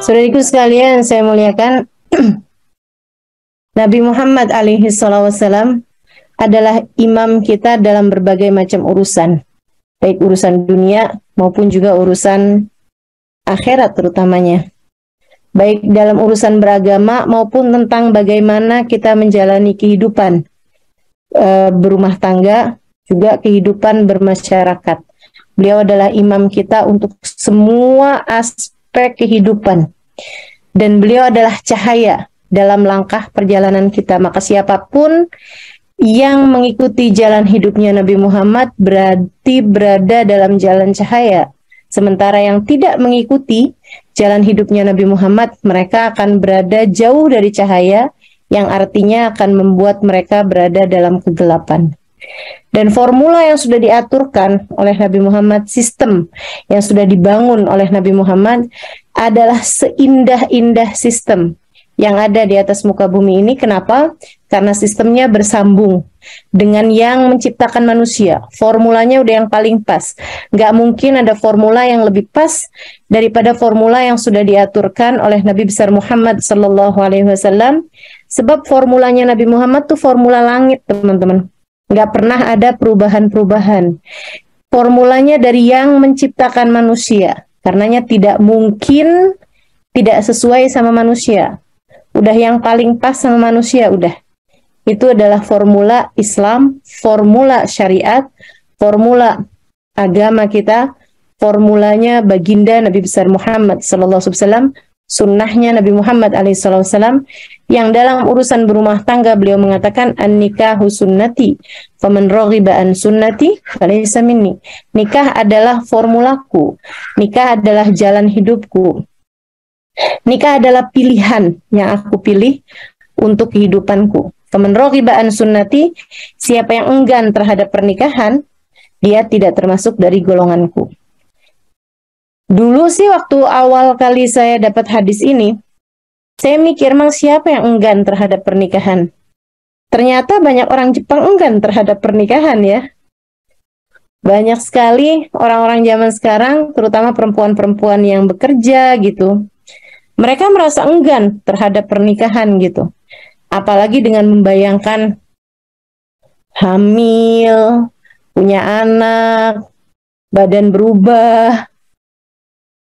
Saudariku sekalian, saya muliakan, Nabi Muhammad alaihi wasallam adalah imam kita dalam berbagai macam urusan, baik urusan dunia maupun juga urusan akhirat terutamanya. Baik dalam urusan beragama maupun tentang bagaimana kita menjalani kehidupan berumah tangga, juga kehidupan bermasyarakat. Beliau adalah imam kita untuk semua aspek kehidupan. Dan beliau adalah cahaya dalam langkah perjalanan kita. Maka siapapun yang mengikuti jalan hidupnya Nabi Muhammad berarti berada dalam jalan cahaya. Sementara yang tidak mengikuti jalan hidupnya Nabi Muhammad, mereka akan berada jauh dari cahaya, yang artinya akan membuat mereka berada dalam kegelapan. Dan formula yang sudah diaturkan oleh Nabi Muhammad, sistem yang sudah dibangun oleh Nabi Muhammad adalah seindah-indah sistem yang ada di atas muka bumi ini. Kenapa? Karena sistemnya bersambung dengan yang menciptakan manusia. Formulanya udah yang paling pas. Nggak mungkin ada formula yang lebih pas daripada formula yang sudah diaturkan oleh Nabi besar Muhammad sallallahu alaihi wasallam. Sebab formulanya Nabi Muhammad tuh formula langit, teman-teman. Nggak pernah ada perubahan-perubahan. Formulanya dari yang menciptakan manusia. Karenanya tidak mungkin tidak sesuai sama manusia. Udah yang paling pas sama manusia, udah. Itu adalah formula Islam, formula syariat, formula agama kita, formulanya baginda Nabi besar Muhammad sallallahu alaihi wasallam, sunnahnya Nabi Muhammad alaihi wasallam, yang dalam urusan berumah tangga beliau mengatakan an-nikahu sunnati faman raghiba an sunnati falaysa minni. Nikah adalah formulaku, nikah adalah jalan hidupku, nikah adalah pilihan yang aku pilih untuk kehidupanku. Faman raghiba an sunnati, siapa yang enggan terhadap pernikahan, dia tidak termasuk dari golonganku. Dulu sih waktu awal kali saya dapat hadis ini, saya mikir, memang siapa yang enggan terhadap pernikahan? Ternyata banyak orang Jepang enggan terhadap pernikahan ya. Banyak sekali orang-orang zaman sekarang, terutama perempuan-perempuan yang bekerja gitu. Mereka merasa enggan terhadap pernikahan gitu. Apalagi dengan membayangkan hamil, punya anak, badan berubah,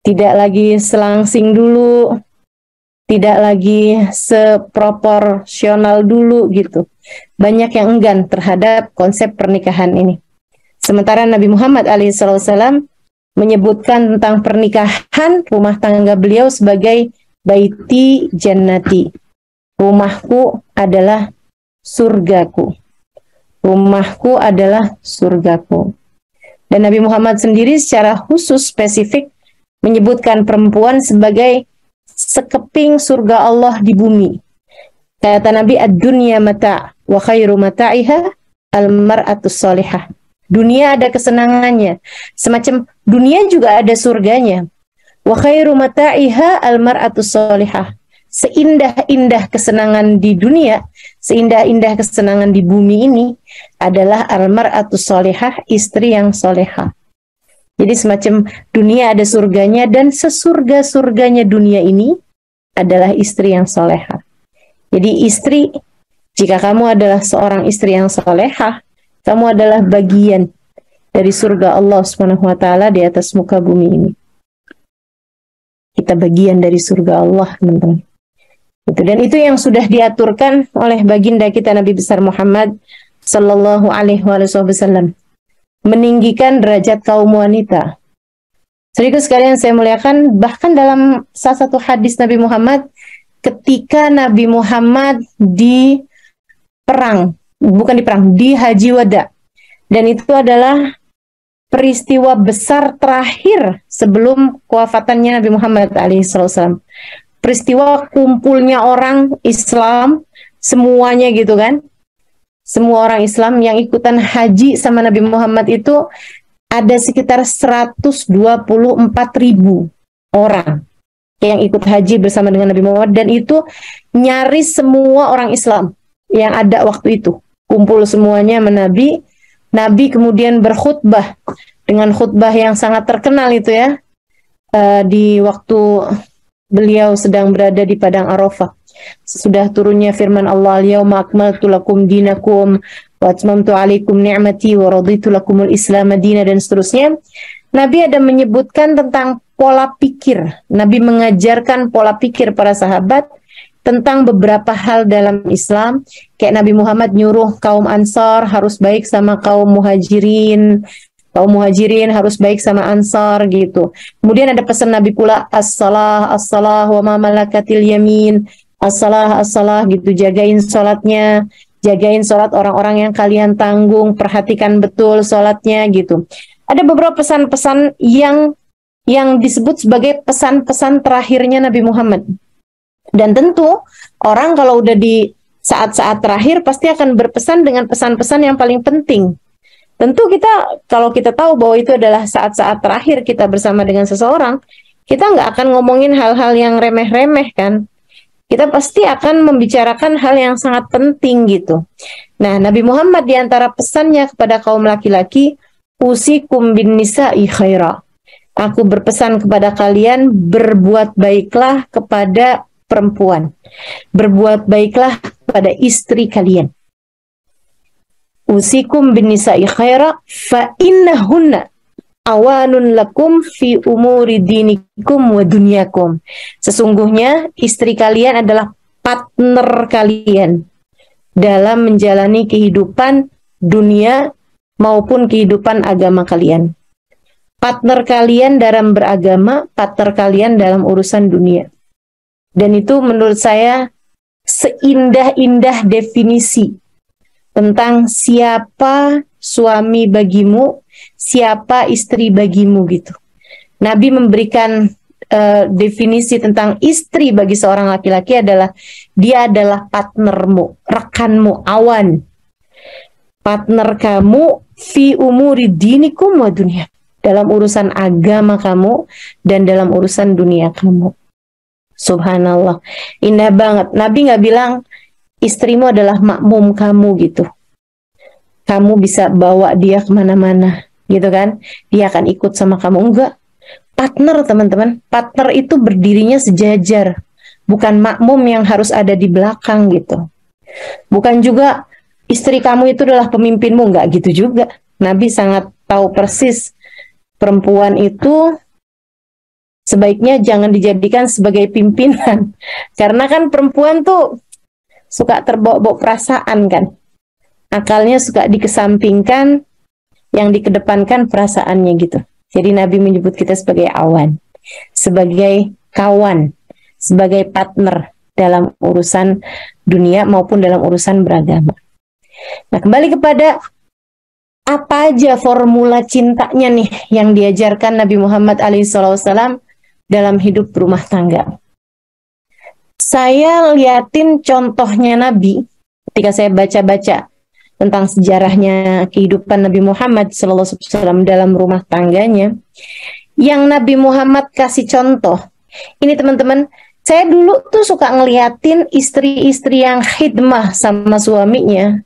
tidak lagi selangsing dulu, tidak lagi seproporsional dulu gitu. Banyak yang enggan terhadap konsep pernikahan ini. Sementara Nabi Muhammad alaihissalam menyebutkan tentang pernikahan rumah tangga beliau sebagai baiti jannati. Rumahku adalah surgaku. Rumahku adalah surgaku. Dan Nabi Muhammad sendiri secara khusus spesifik menyebutkan perempuan sebagai sekeping surga Allah di bumi. Kata Nabi, ad-dunya mata' wa khairu mata'iha al-mar'atus salihah. Dunia ada kesenangannya. Semacam dunia juga ada surganya. Wa khairu mata'iha al-mar'atus salihah. Seindah-indah kesenangan di dunia, seindah-indah kesenangan di bumi ini adalah al-mar'atus salihah, istri yang solehah. Jadi semacam dunia ada surganya, dan sesurga-surganya dunia ini adalah istri yang solehah. Jadi istri, jika kamu adalah seorang istri yang solehah, kamu adalah bagian dari surga Allah Subhanahu wa Ta'ala di atas muka bumi ini. Kita bagian dari surga Allah, teman-teman. Dan itu yang sudah diaturkan oleh baginda kita Nabi besar Muhammad sallallahu alaihi wasallam, meninggikan derajat kaum wanita. Saudaraku sekalian saya muliakan, bahkan dalam salah satu hadis Nabi Muhammad, ketika Nabi Muhammad di perang, bukan di perang, di Haji Wada, dan itu adalah peristiwa besar terakhir sebelum kewafatannya Nabi Muhammad alaihissalam. Peristiwa kumpulnya orang Islam semuanya gitu kan. Semua orang Islam yang ikutan haji sama Nabi Muhammad itu ada sekitar 124.000 orang yang ikut haji bersama dengan Nabi Muhammad, dan itu nyaris semua orang Islam yang ada waktu itu. Kumpul semuanya sama Nabi. Nabi kemudian berkhutbah dengan khutbah yang sangat terkenal itu ya, di waktu beliau sedang berada di padang Arafah. Sesudah turunnya firman Allah, "Al-yauma akmaltu lakum dinakum wa atmamtu 'alaikum ni'mati wa raditu lakumul Islam madina," dan seterusnya. Nabi ada menyebutkan tentang pola pikir. Nabi mengajarkan pola pikir para sahabat tentang beberapa hal dalam Islam. Kayak Nabi Muhammad nyuruh kaum Ansar harus baik sama kaum Muhajirin. Kaum Muhajirin harus baik sama Ansar gitu. Kemudian ada pesan Nabi pula, as-salah, as-salah wa ma malakatil yamin. As-salah, as-salah gitu. Jagain sholatnya. Jagain sholat orang-orang yang kalian tanggung. Perhatikan betul sholatnya gitu. Ada beberapa pesan-pesan yang disebut sebagai pesan-pesan terakhirnya Nabi Muhammad. Dan tentu orang kalau udah di saat-saat terakhir pasti akan berpesan dengan pesan-pesan yang paling penting. Tentu kalau kita tahu bahwa itu adalah saat-saat terakhir kita bersama dengan seseorang, kita nggak akan ngomongin hal-hal yang remeh-remeh kan. Kita pasti akan membicarakan hal yang sangat penting gitu. Nah, Nabi Muhammad diantara pesannya kepada kaum laki-laki, usikum bin nisa'i khaira. Aku berpesan kepada kalian, berbuat baiklah kepada perempuan. Berbuat baiklah kepada istri kalian. Usikum bin nisa'i khaira fa innahunna awanun lakum fi umuri dinikum wa dunyakum. Sesungguhnya istri kalian adalah partner kalian dalam menjalani kehidupan dunia maupun kehidupan agama kalian. Partner kalian dalam beragama, partner kalian dalam urusan dunia. Dan itu menurut saya seindah-indah definisi tentang siapa suami bagimu, siapa istri bagimu gitu. Nabi memberikan definisi tentang istri bagi seorang laki-laki adalah dia adalah partnermu, rekanmu, awan. Partner kamu fi umuri dinikum wa dunia. Dalam urusan agama kamu dan dalam urusan dunia kamu. Subhanallah. Indah banget. Nabi nggak bilang istrimu adalah makmum kamu gitu. Kamu bisa bawa dia kemana-mana gitu kan. Dia akan ikut sama kamu. Enggak. Partner teman-teman. Partner itu berdirinya sejajar. Bukan makmum yang harus ada di belakang gitu. Bukan juga istri kamu itu adalah pemimpinmu. Enggak gitu juga. Nabi sangat tahu persis perempuan itu sebaiknya jangan dijadikan sebagai pimpinan. Karena kan perempuan tuh suka terbawa-bawa perasaan kan. Akalnya suka dikesampingkan, yang dikedepankan perasaannya gitu. Jadi Nabi menyebut kita sebagai awan, sebagai kawan, sebagai partner dalam urusan dunia maupun dalam urusan beragama. Nah, kembali kepada apa aja formula cintanya nih yang diajarkan Nabi Muhammad SAW dalam hidup rumah tangga. Saya liatin contohnya Nabi ketika saya baca-baca tentang sejarahnya kehidupan Nabi Muhammad SAW dalam rumah tangganya. Yang Nabi Muhammad kasih contoh. Ini teman-teman, saya dulu tuh suka ngeliatin istri-istri yang khidmah sama suaminya,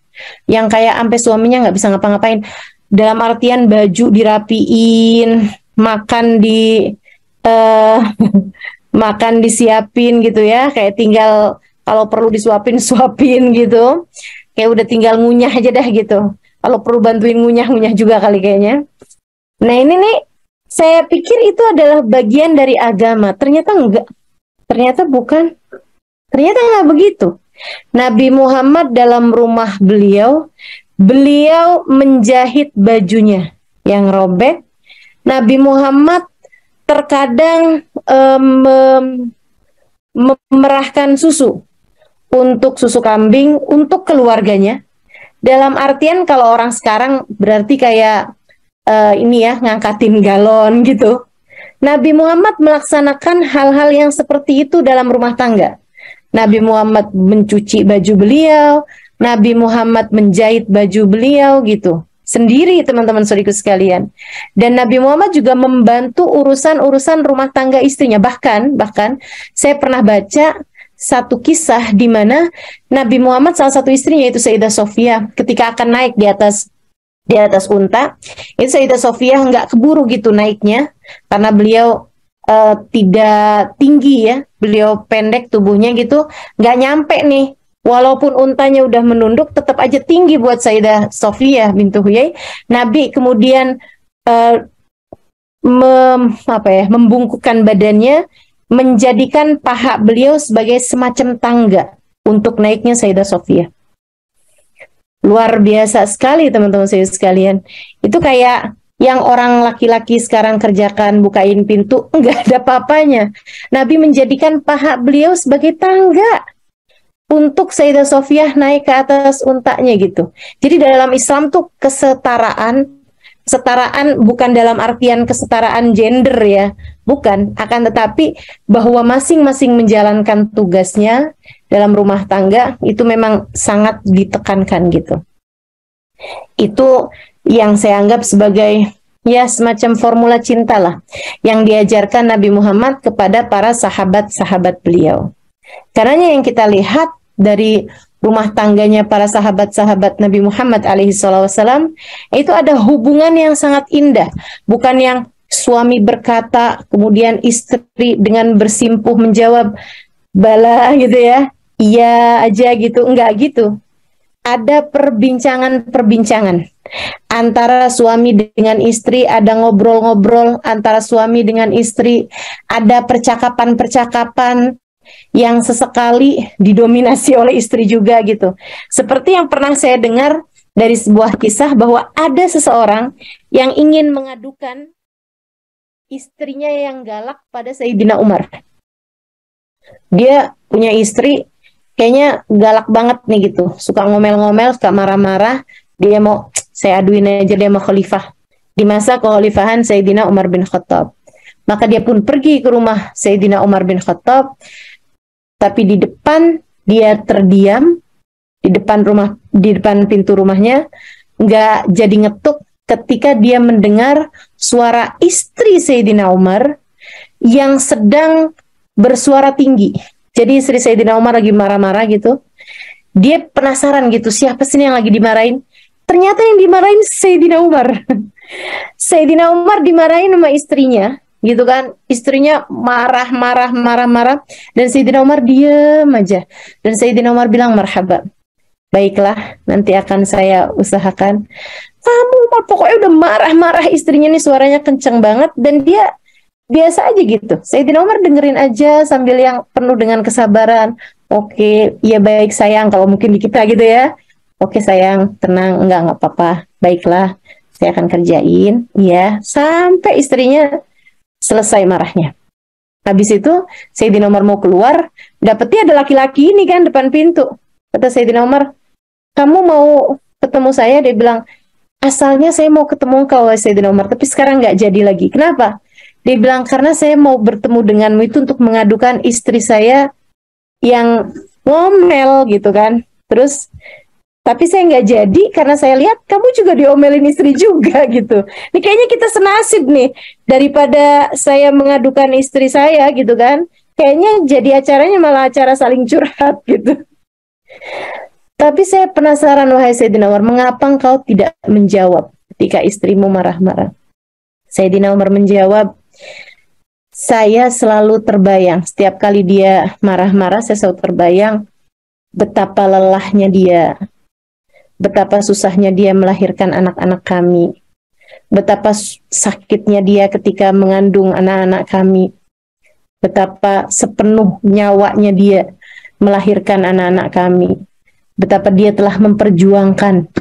yang kayak sampai suaminya nggak bisa ngapa-ngapain. Dalam artian baju dirapiin, makan makan disiapin gitu ya, kayak tinggal kalau perlu disuapin gitu, kayak udah tinggal ngunyah aja dah gitu. Kalau perlu bantuin ngunyah juga kali kayaknya. Nah ini nih, saya pikir itu adalah bagian dari agama. Ternyata enggak. Ternyata bukan. Ternyata enggak begitu. Nabi Muhammad dalam rumah beliau menjahit bajunya yang robek. Nabi Muhammad terkadang memerahkan susu untuk susu kambing untuk keluarganya. Dalam artian kalau orang sekarang berarti kayak ini ya, ngangkatin galon gitu. Nabi Muhammad melaksanakan hal-hal yang seperti itu dalam rumah tangga. Nabi Muhammad mencuci baju beliau, Nabi Muhammad menjahit baju beliau gitu. Sendiri teman-teman saudaraku sekalian. Dan Nabi Muhammad juga membantu urusan-urusan rumah tangga istrinya. Bahkan saya pernah baca satu kisah di mana Nabi Muhammad salah satu istrinya yaitu Sayyidah Sofia ketika akan naik di atas unta, itu Sayyidah Sofia nggak keburu gitu naiknya karena beliau tidak tinggi ya. beliau pendek tubuhnya gitu, nggak nyampe nih. Walaupun untanya udah menunduk, tetap aja tinggi buat Sayyidah Sofiyah bintu Huyai. Nabi kemudian membungkukkan badannya, menjadikan paha beliau sebagai semacam tangga untuk naiknya Sayyidah Sofiyah. Luar biasa sekali teman-teman saya sekalian. Itu kayak yang orang laki-laki sekarang kerjakan, bukain pintu, enggak ada apa-apanya. Nabi menjadikan paha beliau sebagai tangga untuk Sayyidah Sofiyah naik ke atas untanya gitu. Jadi dalam Islam tuh kesetaraan bukan dalam artian kesetaraan gender ya, bukan, akan tetapi bahwa masing-masing menjalankan tugasnya dalam rumah tangga itu memang sangat ditekankan gitu. Itu yang saya anggap sebagai ya semacam formula cinta lah yang diajarkan Nabi Muhammad kepada para sahabat-sahabat beliau. Karena yang kita lihat dari rumah tangganya para sahabat-sahabat Nabi Muhammad alaihissalam itu ada hubungan yang sangat indah, bukan yang suami berkata kemudian istri dengan bersimpuh menjawab bala gitu ya, iya aja gitu, enggak gitu. Ada perbincangan antara suami dengan istri, ada ngobrol-ngobrol antara suami dengan istri, ada percakapan-percakapan yang sesekali didominasi oleh istri juga gitu. Seperti yang pernah saya dengar dari sebuah kisah bahwa ada seseorang yang ingin mengadukan istrinya yang galak pada Sayyidina Umar. Dia punya istri kayaknya galak banget nih gitu, suka ngomel-ngomel, suka marah-marah. Dia mau, saya aduin aja, dia mau khalifah di masa kekhalifahan Sayyidina Umar bin Khattab. Maka dia pun pergi ke rumah Sayyidina Umar bin Khattab, tapi di depan dia terdiam, di depan pintu rumahnya, nggak jadi ngetuk ketika dia mendengar suara istri Sayyidina Umar yang sedang bersuara tinggi. Jadi istri Sayyidina Umar lagi marah-marah gitu. Dia penasaran gitu, siapa sih yang lagi dimarahin? Ternyata yang dimarahin Sayyidina Umar. Sayyidina Umar dimarahin sama istrinya, gitu kan. Istrinya marah-marah. Dan Sayyidina Umar diam aja. Dan Sayyidina Umar bilang, marhaba. Baiklah, nanti akan saya usahakan. Kamu pokoknya udah marah-marah, istrinya nih suaranya kenceng banget. Dan dia biasa aja gitu. Sayyidina Umar dengerin aja sambil yang penuh dengan kesabaran. Oke, ya baik sayang, kalau mungkin di kita gitu ya. Oke sayang, tenang, enggak apa-apa. Baiklah, saya akan kerjain. Ya, sampai istrinya selesai marahnya. Habis itu Sayyidina Umar mau keluar, dapetnya ada laki-laki ini kan depan pintu. Kata Sayyidina Umar, kamu mau ketemu saya? Dia bilang, asalnya saya mau ketemu kau Sayyidina Umar, tapi sekarang nggak jadi lagi. Kenapa? Dia bilang, karena saya mau bertemu denganmu itu untuk mengadukan istri saya yang ngomel gitu kan. Terus, tapi saya nggak jadi karena saya lihat kamu juga diomelin istri juga gitu. Ini kayaknya kita senasib nih, daripada saya mengadukan istri saya gitu kan. Kayaknya jadi acaranya malah acara saling curhat gitu. Tapi saya penasaran, wahai Sayyidina Umar, mengapa engkau tidak menjawab ketika istrimu marah-marah? Sayyidina Umar menjawab, saya selalu terbayang, setiap kali dia marah-marah, saya selalu terbayang betapa lelahnya dia, betapa susahnya dia melahirkan anak-anak kami, betapa sakitnya dia ketika mengandung anak-anak kami, betapa sepenuh nyawanya dia melahirkan anak-anak kami, betapa dia telah memperjuangkan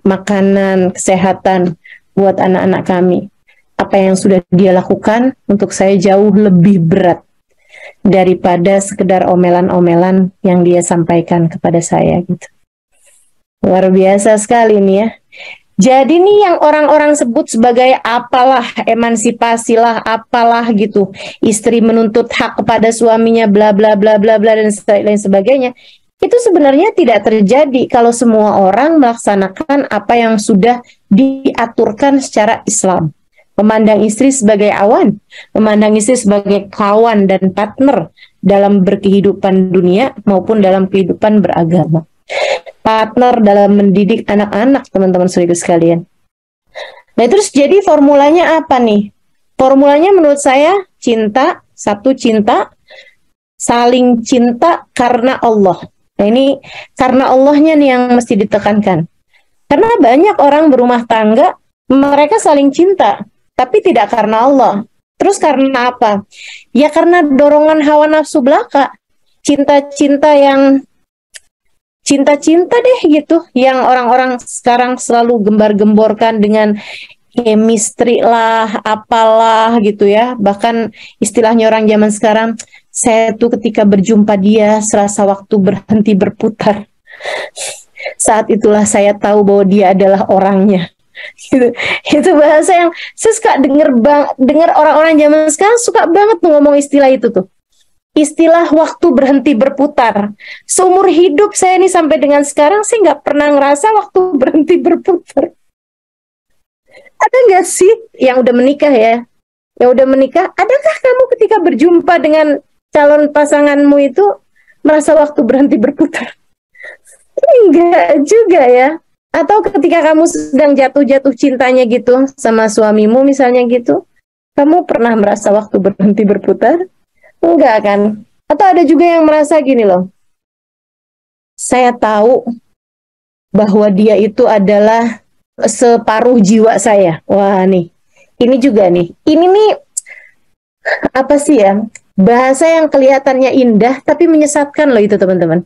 makanan, kesehatan buat anak-anak kami. Apa yang sudah dia lakukan untuk saya jauh lebih berat daripada sekedar omelan-omelan yang dia sampaikan kepada saya gitu. Luar biasa sekali nih ya. Jadi nih yang orang-orang sebut sebagai apalah, emansipasi lah, apalah gitu. Istri menuntut hak kepada suaminya, bla bla bla bla bla dan lain sebagainya. Itu sebenarnya tidak terjadi kalau semua orang melaksanakan apa yang sudah diaturkan secara Islam. Memandang istri sebagai awan, memandang istri sebagai kawan dan partner dalam berkehidupan dunia maupun dalam kehidupan beragama. Partner dalam mendidik anak-anak, teman-teman saudara sekalian. Nah terus jadi formulanya apa nih? Formulanya menurut saya cinta, satu cinta, saling cinta karena Allah. Nah ini karena Allahnya nih yang mesti ditekankan. Karena banyak orang berumah tangga, mereka saling cinta, tapi tidak karena Allah. Terus karena apa? Ya karena dorongan hawa nafsu belaka. Cinta-cinta yang cinta-cinta deh gitu, yang orang-orang sekarang selalu gembar-gemborkan dengan chemistry lah, apalah gitu ya. Bahkan istilahnya orang zaman sekarang, saya tuh ketika berjumpa dia serasa waktu berhenti berputar. Saat itulah saya tahu bahwa dia adalah orangnya. Gitu. Itu bahasa yang saya suka dengar orang-orang zaman sekarang suka banget tuh ngomong istilah itu tuh. Istilah waktu berhenti berputar. Seumur hidup saya nih sampai dengan sekarang saya nggak pernah ngerasa waktu berhenti berputar. Ada nggak sih yang udah menikah ya? Yang udah menikah, adakah kamu ketika berjumpa dengan calon pasanganmu itu merasa waktu berhenti berputar? Enggak juga ya. Atau ketika kamu sedang jatuh-jatuh cintanya gitu sama suamimu misalnya gitu, kamu pernah merasa waktu berhenti berputar? Enggak kan? Atau ada juga yang merasa gini loh, saya tahu bahwa dia itu adalah separuh jiwa saya. Wah nih, ini juga nih. Ini nih, apa sih ya, bahasa yang kelihatannya indah tapi menyesatkan loh itu teman-teman.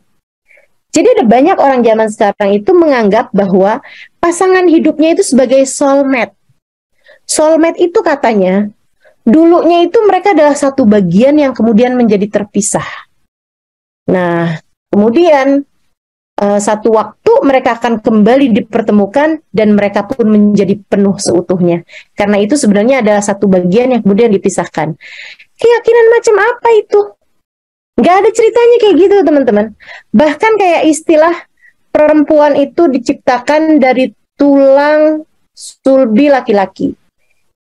Jadi ada banyak orang zaman sekarang itu menganggap bahwa pasangan hidupnya itu sebagai soulmate. Soulmate itu katanya, dulunya itu mereka adalah satu bagian yang kemudian menjadi terpisah. Nah, kemudian satu waktu mereka akan kembali dipertemukan dan mereka pun menjadi penuh seutuhnya. Karena itu sebenarnya adalah satu bagian yang kemudian dipisahkan. Keyakinan macam apa itu? Nggak ada ceritanya kayak gitu teman-teman. Bahkan kayak istilah perempuan itu diciptakan dari tulang sulbi laki-laki.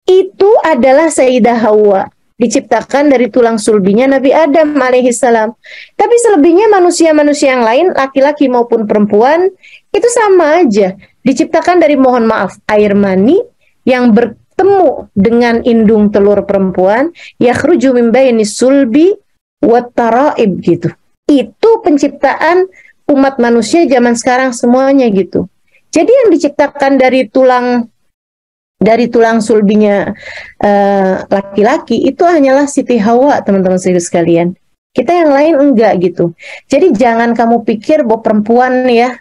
Itu adalah Sayyidah Hawa, diciptakan dari tulang sulbinya Nabi Adam alaihissalam. Tapi selebihnya manusia-manusia yang lain, laki-laki maupun perempuan, itu sama aja. Diciptakan dari, mohon maaf, air mani yang bertemu dengan indung telur perempuan, yakhruju min baini sulbi wat taraib gitu. Itu penciptaan umat manusia zaman sekarang semuanya gitu. Jadi yang diciptakan dari tulang sulbinya laki-laki itu hanyalah Siti Hawa, teman-teman sekalian. Kita yang lain enggak gitu. Jadi jangan kamu pikir bahwa perempuan ya,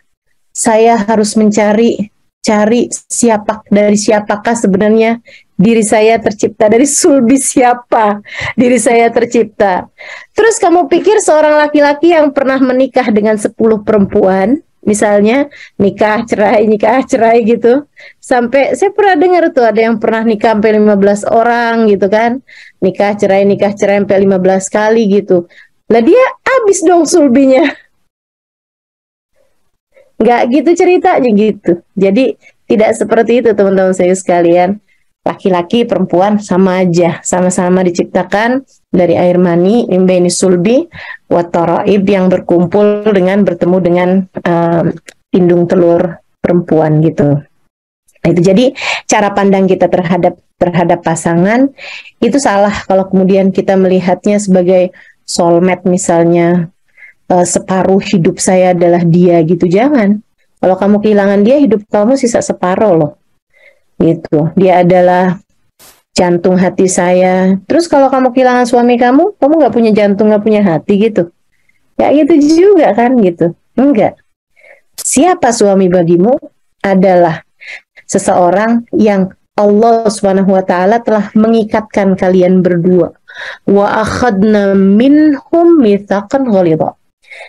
saya harus cari siapakah sebenarnya diri saya tercipta, dari sulbi siapa diri saya tercipta. Terus kamu pikir seorang laki-laki yang pernah menikah dengan 10 perempuan, misalnya nikah cerai gitu, sampai saya pernah dengar tuh ada yang pernah nikah sampai 15 orang gitu kan, nikah cerai sampai 15 kali gitu. Lah dia habis dong sulbinya. Nggak gitu ceritanya gitu. Jadi tidak seperti itu teman-teman saya sekalian. Laki-laki perempuan sama aja, sama-sama diciptakan dari air mani imbaini sulbi wat taraib, yang bertemu dengan indung telur perempuan gitu. Nah, itu jadi cara pandang kita terhadap pasangan itu salah kalau kemudian kita melihatnya sebagai soulmate misalnya. Separuh hidup saya adalah dia gitu, jangan. Kalau kamu kehilangan dia, hidup kamu sisa separuh loh gitu. Dia adalah jantung hati saya. Terus kalau kamu kehilangan suami kamu nggak punya jantung, nggak punya hati gitu, ya gitu juga kan gitu. Enggak. Siapa suami bagimu adalah seseorang yang Allah Subhanahu wa taala telah mengikatkan kalian berdua. Wa akhadna minhum mitsaqan ghalidha.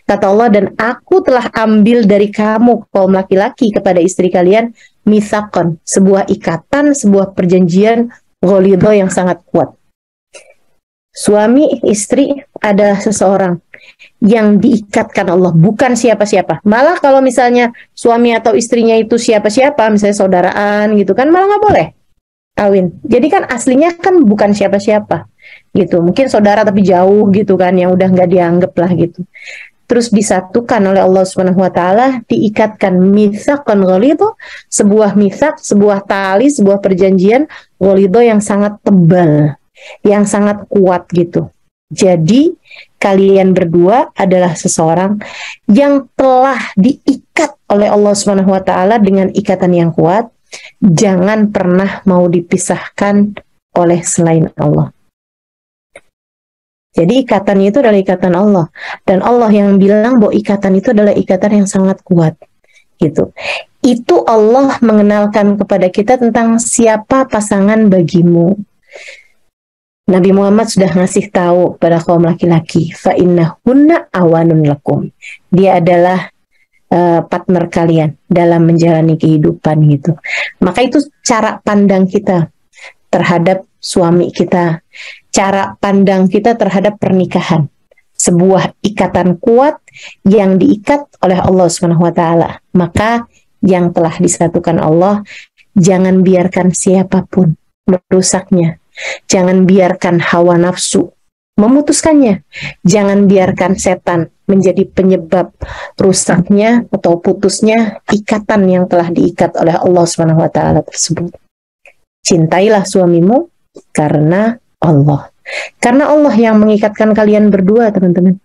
Kata Allah, dan aku telah ambil dari kamu kaum laki-laki kepada istri kalian mitsaqan, sebuah ikatan, sebuah perjanjian ghalidha yang sangat kuat. Suami istri adalah seseorang yang diikatkan Allah, bukan siapa-siapa. Malah kalau misalnya suami atau istrinya itu siapa-siapa, misalnya saudaraan gitu kan, malah nggak boleh kawin. Jadi kan aslinya kan bukan siapa-siapa gitu. Mungkin saudara tapi jauh gitu kan, yang udah nggak dianggap lah gitu. Terus disatukan oleh Allah Subhanahu wa taala, diikatkan mitsaqan ghalidha, sebuah mitsak, sebuah tali, sebuah perjanjian ghalidha yang sangat tebal, yang sangat kuat gitu. Jadi kalian berdua adalah seseorang yang telah diikat oleh Allah Subhanahu wa taala dengan ikatan yang kuat. Jangan pernah mau dipisahkan oleh selain Allah. Jadi ikatan itu adalah ikatan Allah, dan Allah yang bilang bahwa ikatan itu adalah ikatan yang sangat kuat. Gitu. Itu Allah mengenalkan kepada kita tentang siapa pasangan bagimu. Nabi Muhammad sudah ngasih tahu pada kaum laki-laki, fa innahunna awanun lakum. Dia adalah partner kalian dalam menjalani kehidupan gitu. Maka itu cara pandang kita terhadap suami kita, cara pandang kita terhadap pernikahan. Sebuah ikatan kuat yang diikat oleh Allah Subhanahu wa taala. Maka yang telah disatukan Allah, jangan biarkan siapapun merusaknya. Jangan biarkan hawa nafsu memutuskannya. Jangan biarkan setan menjadi penyebab rusaknya atau putusnya ikatan yang telah diikat oleh Allah Subhanahu wa taala tersebut. Cintailah suamimu karena Allah. Karena Allah yang mengikatkan kalian berdua, teman-teman.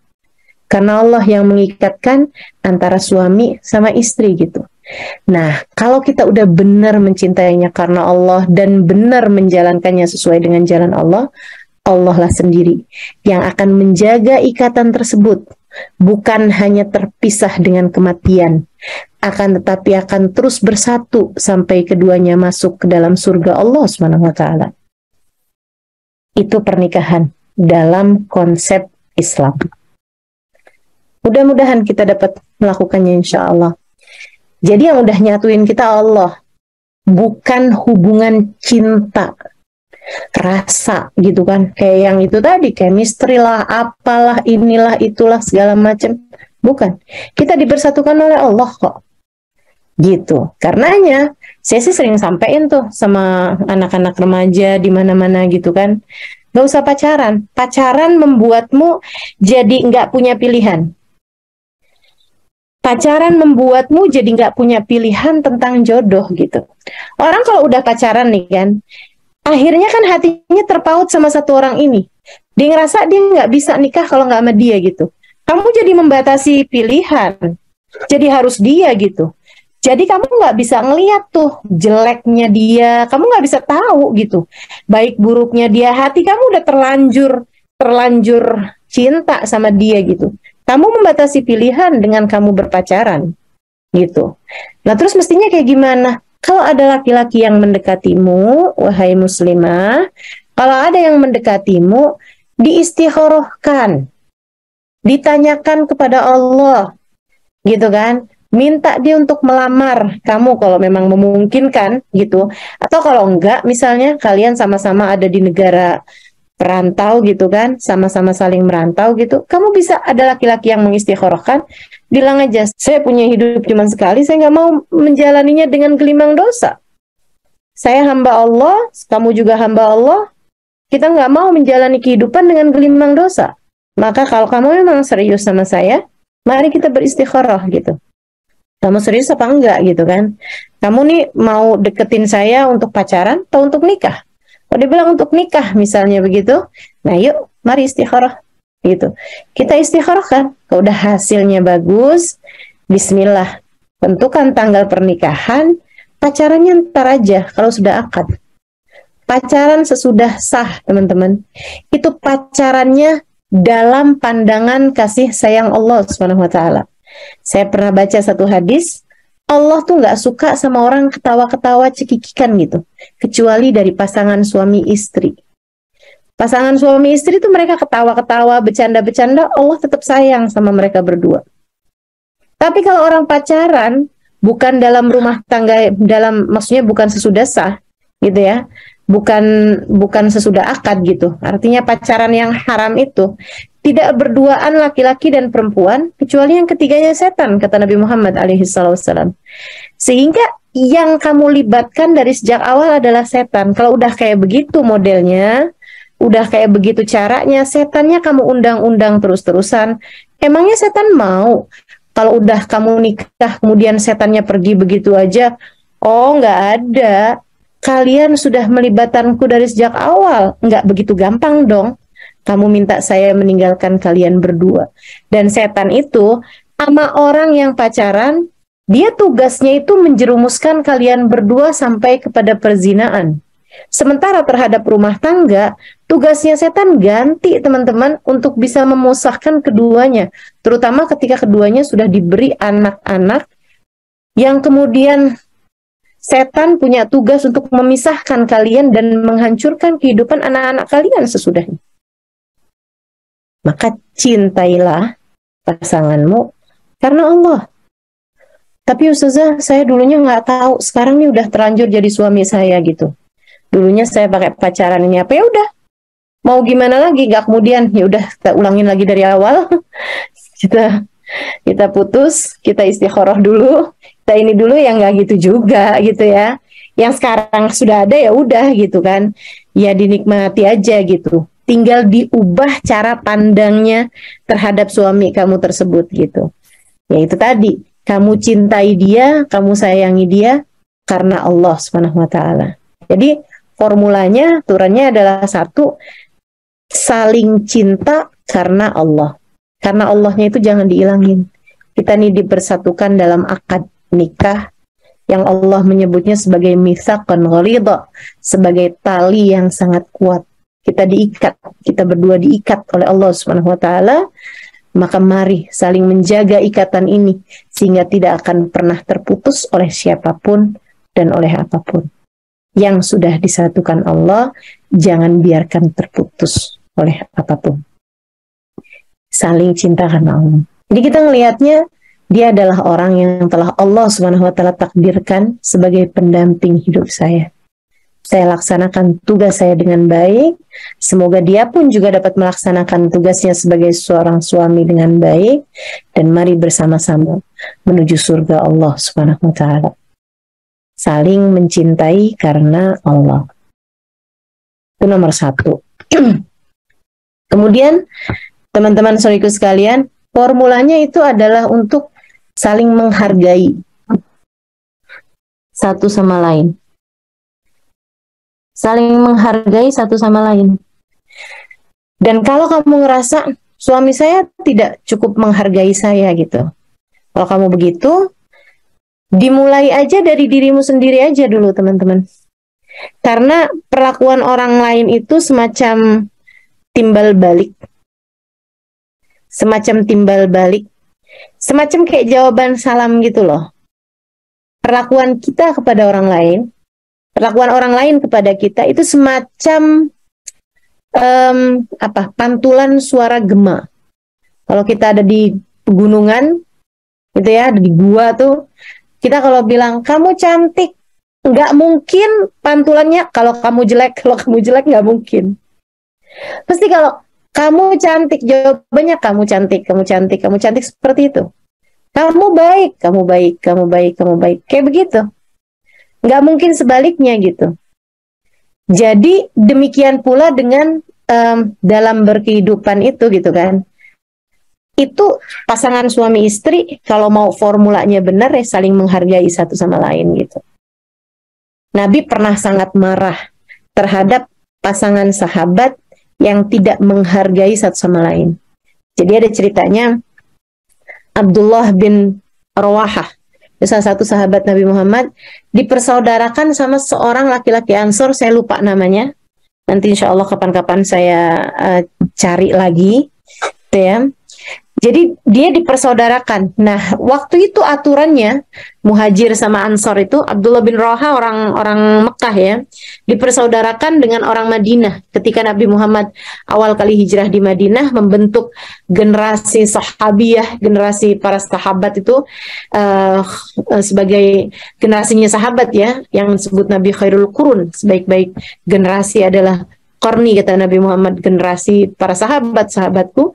Karena Allah yang mengikatkan antara suami sama istri gitu. Nah, kalau kita udah benar mencintainya karena Allah dan benar menjalankannya sesuai dengan jalan Allah, Allah lah sendiri yang akan menjaga ikatan tersebut. Bukan hanya terpisah dengan kematian, akan tetapi akan terus bersatu sampai keduanya masuk ke dalam surga Allah Subhanahu wa taala. Itu pernikahan dalam konsep Islam. Mudah-mudahan kita dapat melakukannya insya Allah. Jadi yang udah nyatuin kita Allah, bukan hubungan cinta, rasa gitu kan. Kayak yang itu tadi, chemistry lah, apalah, inilah, itulah, segala macam. Bukan. Kita dipersatukan oleh Allah kok. Gitu. Karenanya, saya sih sering sampein tuh sama anak-anak remaja di mana-mana gitu kan. Gak usah pacaran. Pacaran membuatmu jadi nggak punya pilihan. Pacaran membuatmu jadi nggak punya pilihan tentang jodoh gitu. Orang kalau udah pacaran nih kan, akhirnya kan hatinya terpaut sama satu orang ini. Dia ngerasa dia nggak bisa nikah kalau nggak sama dia gitu. Kamu jadi membatasi pilihan. Jadi harus dia gitu. Jadi kamu nggak bisa ngeliat tuh jeleknya dia. Kamu nggak bisa tahu gitu. Baik buruknya dia. Hati kamu udah terlanjur cinta sama dia gitu. Kamu membatasi pilihan dengan kamu berpacaran, gitu. Nah terus mestinya kayak gimana? Kalau ada laki-laki yang mendekatimu, wahai muslimah, kalau ada yang mendekatimu, diistikharahkan, ditanyakan kepada Allah, gitu kan? Minta dia untuk melamar kamu kalau memang memungkinkan, gitu. Atau kalau enggak, misalnya kalian sama-sama ada di negara perantau gitu kan, sama-sama saling merantau gitu, kamu bisa ada laki-laki yang mengistikharahkan, bilang aja, saya punya hidup cuma sekali, saya nggak mau menjalaninya dengan gelimang dosa. Saya hamba Allah, kamu juga hamba Allah, kita nggak mau menjalani kehidupan dengan gelimang dosa. Maka kalau kamu memang serius sama saya, mari kita beristikharah gitu. Kamu serius apa enggak gitu kan? Kamu nih mau deketin saya untuk pacaran atau untuk nikah? Kalau dia bilang untuk nikah misalnya begitu, nah yuk mari istikharah gitu. Kita istikharah kan, kalau udah hasilnya bagus, bismillah, tentukan tanggal pernikahan, pacarannya ntar aja kalau sudah akad. Pacaran sesudah sah teman-teman, itu pacarannya dalam pandangan kasih sayang Allah Subhanahu wa taala. Saya pernah baca satu hadis, Allah tuh nggak suka sama orang ketawa-ketawa cekikikan gitu, kecuali dari pasangan suami istri. Pasangan suami istri tuh mereka ketawa-ketawa, bercanda-bercanda, Allah tetap sayang sama mereka berdua. Tapi kalau orang pacaran, bukan dalam rumah tangga, dalam maksudnya bukan sesudah sah, gitu ya, bukan sesudah akad gitu. Artinya pacaran yang haram itu tidak berduaan laki-laki dan perempuan, kecuali yang ketiganya setan, kata Nabi Muhammad alaihissalam. Sehingga yang kamu libatkan dari sejak awal adalah setan. Kalau udah kayak begitu modelnya, udah kayak begitu caranya, setannya kamu undang-undang terus-terusan. Emangnya setan mau? Kalau udah kamu nikah, kemudian setannya pergi begitu aja? Oh, nggak ada. Kalian sudah melibatkanku dari sejak awal. Nggak begitu gampang dong. Kamu minta saya meninggalkan kalian berdua. Dan setan itu sama orang yang pacaran, dia tugasnya itu menjerumuskan kalian berdua sampai kepada perzinaan. Sementara terhadap rumah tangga, tugasnya setan ganti teman-teman untuk bisa memusahkan keduanya. Terutama ketika keduanya sudah diberi anak-anak, yang kemudian setan punya tugas untuk memisahkan kalian dan menghancurkan kehidupan anak-anak kalian sesudahnya. Maka cintailah pasanganmu karena Allah. Tapi Ustazah, saya dulunya nggak tahu, sekarang ini udah terlanjur jadi suami saya gitu. Dulunya saya pakai pacaran ini apa, ya udah. Mau gimana lagi? Gak kemudian ya udah kita ulangin lagi dari awal. kita putus, kita istikharah dulu. Kita ini dulu yang nggak gitu juga gitu ya. Yang sekarang sudah ada ya udah gitu kan. Ya dinikmati aja gitu. Tinggal diubah cara pandangnya terhadap suami kamu tersebut gitu. Ya itu tadi, kamu cintai dia, kamu sayangi dia karena Allah Subhanahu wa taala. Jadi formulanya, aturannya adalah satu, saling cinta karena Allah. Karena Allahnya itu jangan diilangin. Kita nih dipersatukan dalam akad nikah yang Allah menyebutnya sebagai mitsaqan ghalidha, sebagai tali yang sangat kuat. Kita diikat, kita berdua diikat oleh Allah Subhanahu wa taala. Maka mari saling menjaga ikatan ini sehingga tidak akan pernah terputus oleh siapapun dan oleh apapun. Yang sudah disatukan Allah, jangan biarkan terputus oleh apapun. Saling cinta karena Allah. Jadi kita melihatnya, dia adalah orang yang telah Allah Subhanahu wa taala takdirkan sebagai pendamping hidup saya. Saya laksanakan tugas saya dengan baik. Semoga dia pun juga dapat melaksanakan tugasnya sebagai seorang suami dengan baik. Dan mari bersama-sama menuju surga Allah Subhanahu wa taala. Saling mencintai karena Allah. Itu nomor satu. Kemudian, teman-teman saudariku sekalian, formulanya itu adalah untuk saling menghargai satu sama lain. Saling menghargai satu sama lain. Dan kalau kamu ngerasa suami saya tidak cukup menghargai saya gitu, kalau kamu begitu, dimulai aja dari dirimu sendiri aja dulu teman-teman. Karena perlakuan orang lain itu semacam timbal balik. Semacam timbal balik. Semacam kayak jawaban salam gitu loh. Perlakuan kita kepada orang lain, perlakuan orang lain kepada kita itu semacam pantulan suara gema. Kalau kita ada di pegunungan, gitu ya, ada di gua tuh, kita kalau bilang kamu cantik, nggak mungkin pantulannya kalau kamu jelek nggak mungkin. Pasti kalau kamu cantik, jawabannya kamu cantik, kamu cantik, kamu cantik, seperti itu. Kamu baik, kamu baik, kamu baik, kamu baik, kayak begitu. Nggak mungkin sebaliknya gitu. Jadi demikian pula dengan dalam berkehidupan itu gitu kan. Itu pasangan suami istri kalau mau formulanya benar ya saling menghargai satu sama lain gitu. Nabi pernah sangat marah terhadap pasangan sahabat yang tidak menghargai satu sama lain. Jadi ada ceritanya, Abdullah bin Rawahah, salah satu sahabat Nabi Muhammad, dipersaudarakan sama seorang laki-laki Ansor, saya lupa namanya. Nanti insya Allah kapan-kapan saya cari lagi, gitu ya. Jadi dia dipersaudarakan. Nah, waktu itu aturannya Muhajir sama Ansor itu, Abdullah bin Rawahah orang Mekah ya, dipersaudarakan dengan orang Madinah. Ketika Nabi Muhammad awal kali hijrah di Madinah, membentuk generasi sahabiyah, generasi para sahabat itu sebagai generasinya sahabat ya, yang disebut Nabi Khairul Qurun, sebaik-baik generasi adalah Qarni, kata Nabi Muhammad, generasi para sahabatku.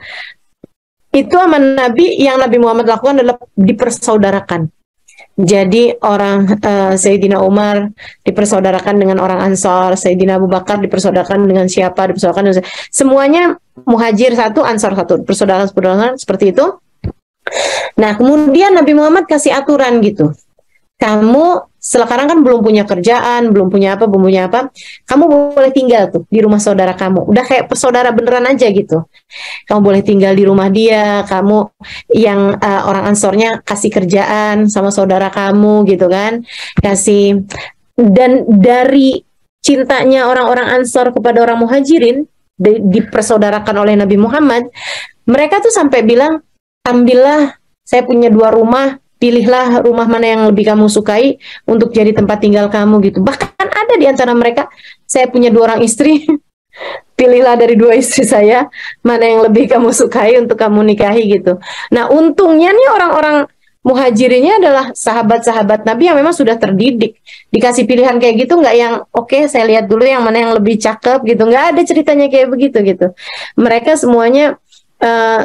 Itu aman Nabi, yang Nabi Muhammad lakukan adalah dipersaudarakan. Jadi orang Sayyidina Umar dipersaudarakan dengan orang Ansor, Sayyidina Abu Bakar dipersaudarakan dengan siapa, dipersaudarakan dengan semuanya Muhajir satu, Ansor satu, persaudarakan seperti itu. Nah, kemudian Nabi Muhammad kasih aturan gitu. Kamu sekarang kan belum punya kerjaan, belum punya apa, kamu boleh tinggal tuh di rumah saudara kamu. Udah kayak saudara beneran aja gitu. Kamu boleh tinggal di rumah dia, kamu yang orang Ansornya kasih kerjaan sama saudara kamu gitu kan, kasih. Dan dari cintanya orang-orang Ansor kepada orang Muhajirin, dipersaudarakan oleh Nabi Muhammad, mereka tuh sampai bilang, ambillah, saya punya 2 rumah, pilihlah rumah mana yang lebih kamu sukai untuk jadi tempat tinggal kamu gitu. Bahkan ada di antara mereka, saya punya 2 orang istri, pilihlah dari 2 istri saya mana yang lebih kamu sukai untuk kamu nikahi gitu. Nah, untungnya nih orang-orang Muhajirinnya adalah sahabat-sahabat Nabi yang memang sudah terdidik. Dikasih pilihan kayak gitu, nggak yang oke, saya lihat dulu yang mana yang lebih cakep gitu. Nggak ada ceritanya kayak begitu gitu. Mereka semuanya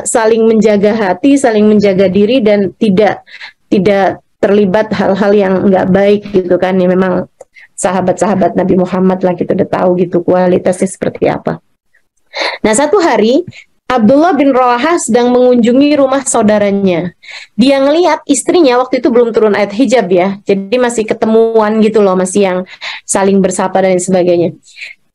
saling menjaga hati, saling menjaga diri, dan tidak terlibat hal-hal yang nggak baik gitu kan. Ya memang sahabat-sahabat Nabi Muhammad lah, kita udah tahu gitu kualitasnya seperti apa. Nah, satu hari Abdullah bin Rawahah sedang mengunjungi rumah saudaranya. Dia ngelihat istrinya, waktu itu belum turun ayat hijab ya, jadi masih ketemuan gitu loh, masih yang saling bersapa dan sebagainya.